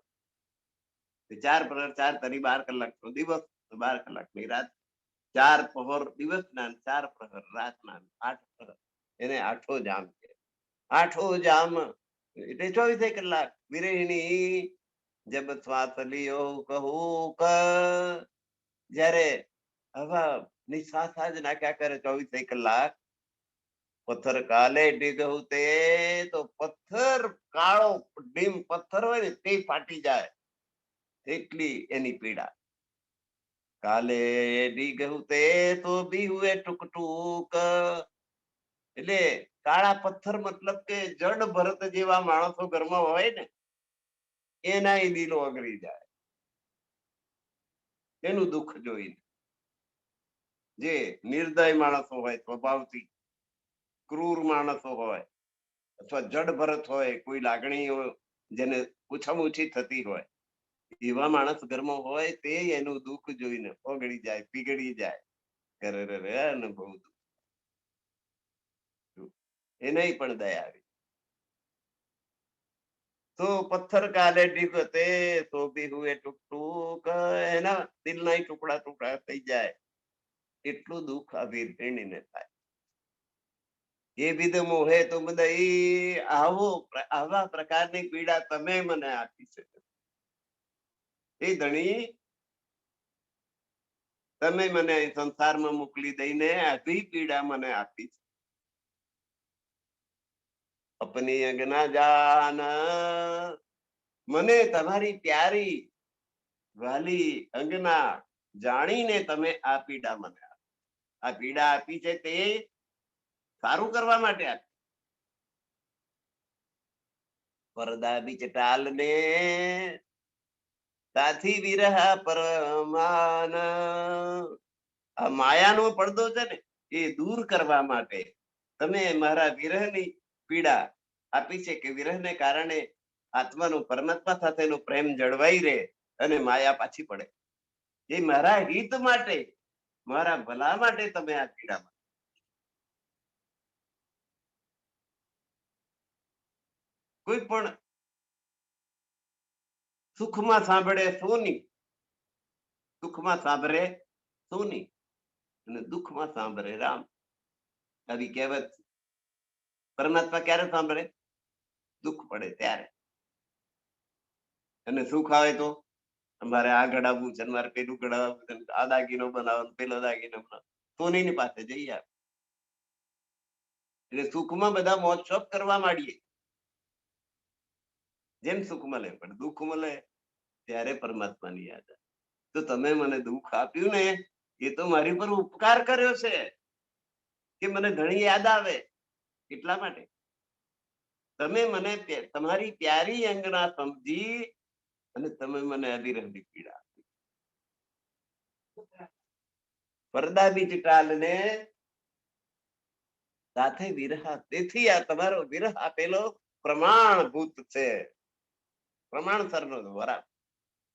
A: 4 પ્રહર, 4 તરી 12 કલાકનો દિવસ, 12 કલાકની રાત, 4 પ્રહર દિવસના, 4 પ્રહર રાતના, 8 પ્રહર, એને આઠો જામ કહે. આઠો જામ એટલે 24 કલાક. વિરહિણી જબ શ્વાસ લિયો કહું ક, જ્યારે હવા નિશ્વાસ જ નાખ્યા કરે 24 કલાક, પથ્થર કાલે ડીગહું તે, તો પથ્થર કાળો ડીમ પથ્થર હોય ને તે ફાટી જાય, એટલી એની પીડા. કાલે ડીગહું તે તો બી હુએ ટુક ટુક, એટલે કાળા પથ્થર મતલબ કે જડ ભરત જેવા માણસો ઘરમાં હોય ને એના દિલો ઓગળી જાય એનું દુઃખ જોઈને. જે નિર્દય માણસો હોય, સ્વભાવથી ક્રૂર માણસો હોય, અથવા જડ ભરત હોય, કોઈ લાગણીઓ જેને ઓછામાં ઓછી થતી હોય, એવા માણસ ઘરમાં હોય તે એનું દુઃખ જોઈને ઓગળી જાય, પીગળી જાય. અને બહુ એને પણ દયા આવી. તો પથ્થર કાલે ડીગતે તો બી હુએ ટુક ટુક, એના દિલના ટુકડા ટુકડા થઈ જાય એટલું દુઃખ આ વીરણીને થાય. એ વિધ મોહે તુમ દઈ, આવા પ્રકારની પીડા તમે મને આપી છે. એ ધણી તમે મને સંસારમાં મોકલી દઈને આવી પીડા મને આપી છે. અપની અંગના જાન, મને તમારી પ્યારી વાલી અંગના જાણીને તમે આ પીડા મને આપી. આ પીડા આપી છે તે સારું કરવા માટે આપી. પરદા બીચ ટાલને સાથી વિરહ પરમાન, આ માયાનો પડદો છે ને એ દૂર કરવા માટે તમે મારા વિરહની પીડા આપી છે, કે વિરહને કારણે આત્માનો પરમાત્મા સાથેનો પ્રેમ જળવાઈ રહે અને માયા પાછી પડે. એ મારા હિત માટે, મારા ભલા માટે તમે આ પીડા. કોઈ પણ સુખમાં સાંભળે સોની, સુખમાં સાંભળે સોની અને દુઃખમાં સાંભળે રામ. આવી કહેવત. પરમાત્મા ક્યારે સાંભળે? દુઃખ પડે ત્યારે. અને સુખ આવે તો અમારે આ ઘડાવવું છે, મારે પેલું ઘડાવવું છે, આ દાગીનો બનાવો, પેલો દાગીનો બનાવો, સોનીની પાસે જઈ આવે. એટલે સુખમાં બધા મોજ શોખ કરવા માંડીએ, જેમ સુખ મળે, પણ દુઃખ મળે ત્યારે પરમાત્માની યાદ આવે. તો તમે મને દુઃખ આપ્યું ને, એ તો મારી પર ઉપકાર કર્યો છે કે મને ઘણી યાદ આવે. એટલા માટે તમે મને તમારી પ્યારી અંગના સમજી અને તમે મને અવિરહની પીડા આપી. પરદા બીચ ટાલને સાથે વિરહ, તેથી આ તમારો વિરહ આપેલો પ્રમાણભૂત છે, પ્રમાણસરનો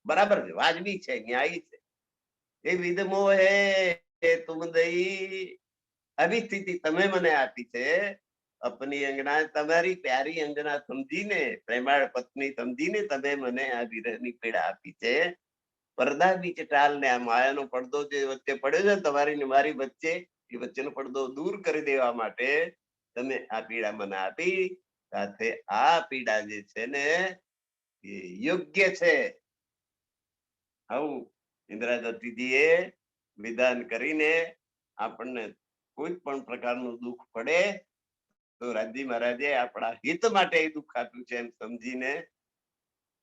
A: બરાબર છે, વાજબી છે, ન્યાયી છે. એ વિધ મોહે તુમ દઈ, આવી સ્થિતિ તમે મને આપી છે. અપની અંગના, તમારી પ્યારી અંગના સમજીને, પ્રેમાળ પત્ની સમજીને તમે મને આ વિરહની પીડા આપી છે. પડદા બીચ ટાલ ને, આ માયાનો પડદો જે વચ્ચે પડ્યો છે તમારી ને મારી વચ્ચે, એ વચ્ચેનો પડદો દૂર કરી દેવા માટે તમે આ પીડા મને આપી. સાથે આ પીડા જે છે ને એ યોગ્ય છે. આવું ઇન્દ્રાદતીજીએ વિધાન કરીને આપણને કોઈ પણ પ્રકારનું દુઃખ પડે તો રાજજી મહારાજે આપણા હિત માટે એ દુઃખ આપ્યું છે એમ સમજીને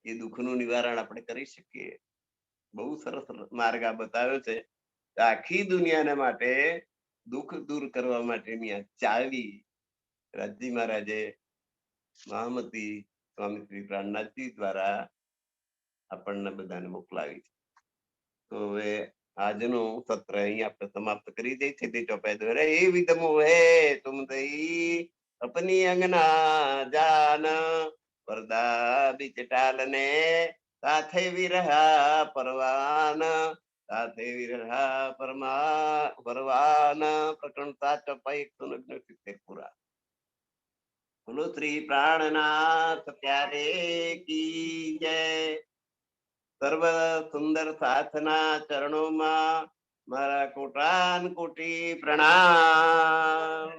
A: એ દુઃખનું નિવારણ આપણે કરી શકીએ. બહુ સરસ માર્ગ આ બતાવ્યો છે. આખી દુનિયાના માટે દુઃખ દૂર કરવા માટેની આ ચાવી રાજજી મહારાજે મહામતી સ્વામી શ્રી પ્રાણનાથજી દ્વારા આપણને બધાને મોકલાવી છે. તો હવે આજનું સત્ર અહીં આપણે સમાપ્ત કરી દઈ છે. તે ચોપાઈ દ્વારા એ વિધમો હે તુમ દઈ અપની અંગના જાન, પરદા બીચ ટાલને સાથે વિરહા પરવાન, સાથે વિરહા પરવાન. પ્રકરણ 7 ચોપાઈ 169 પૂરા. બોલો શ્રી પ્રાણનાથ પ્યારે કી જય. સર્વ સુંદર સાથના ચરણોમાં મારા કોટાન કોટી પ્રણામ.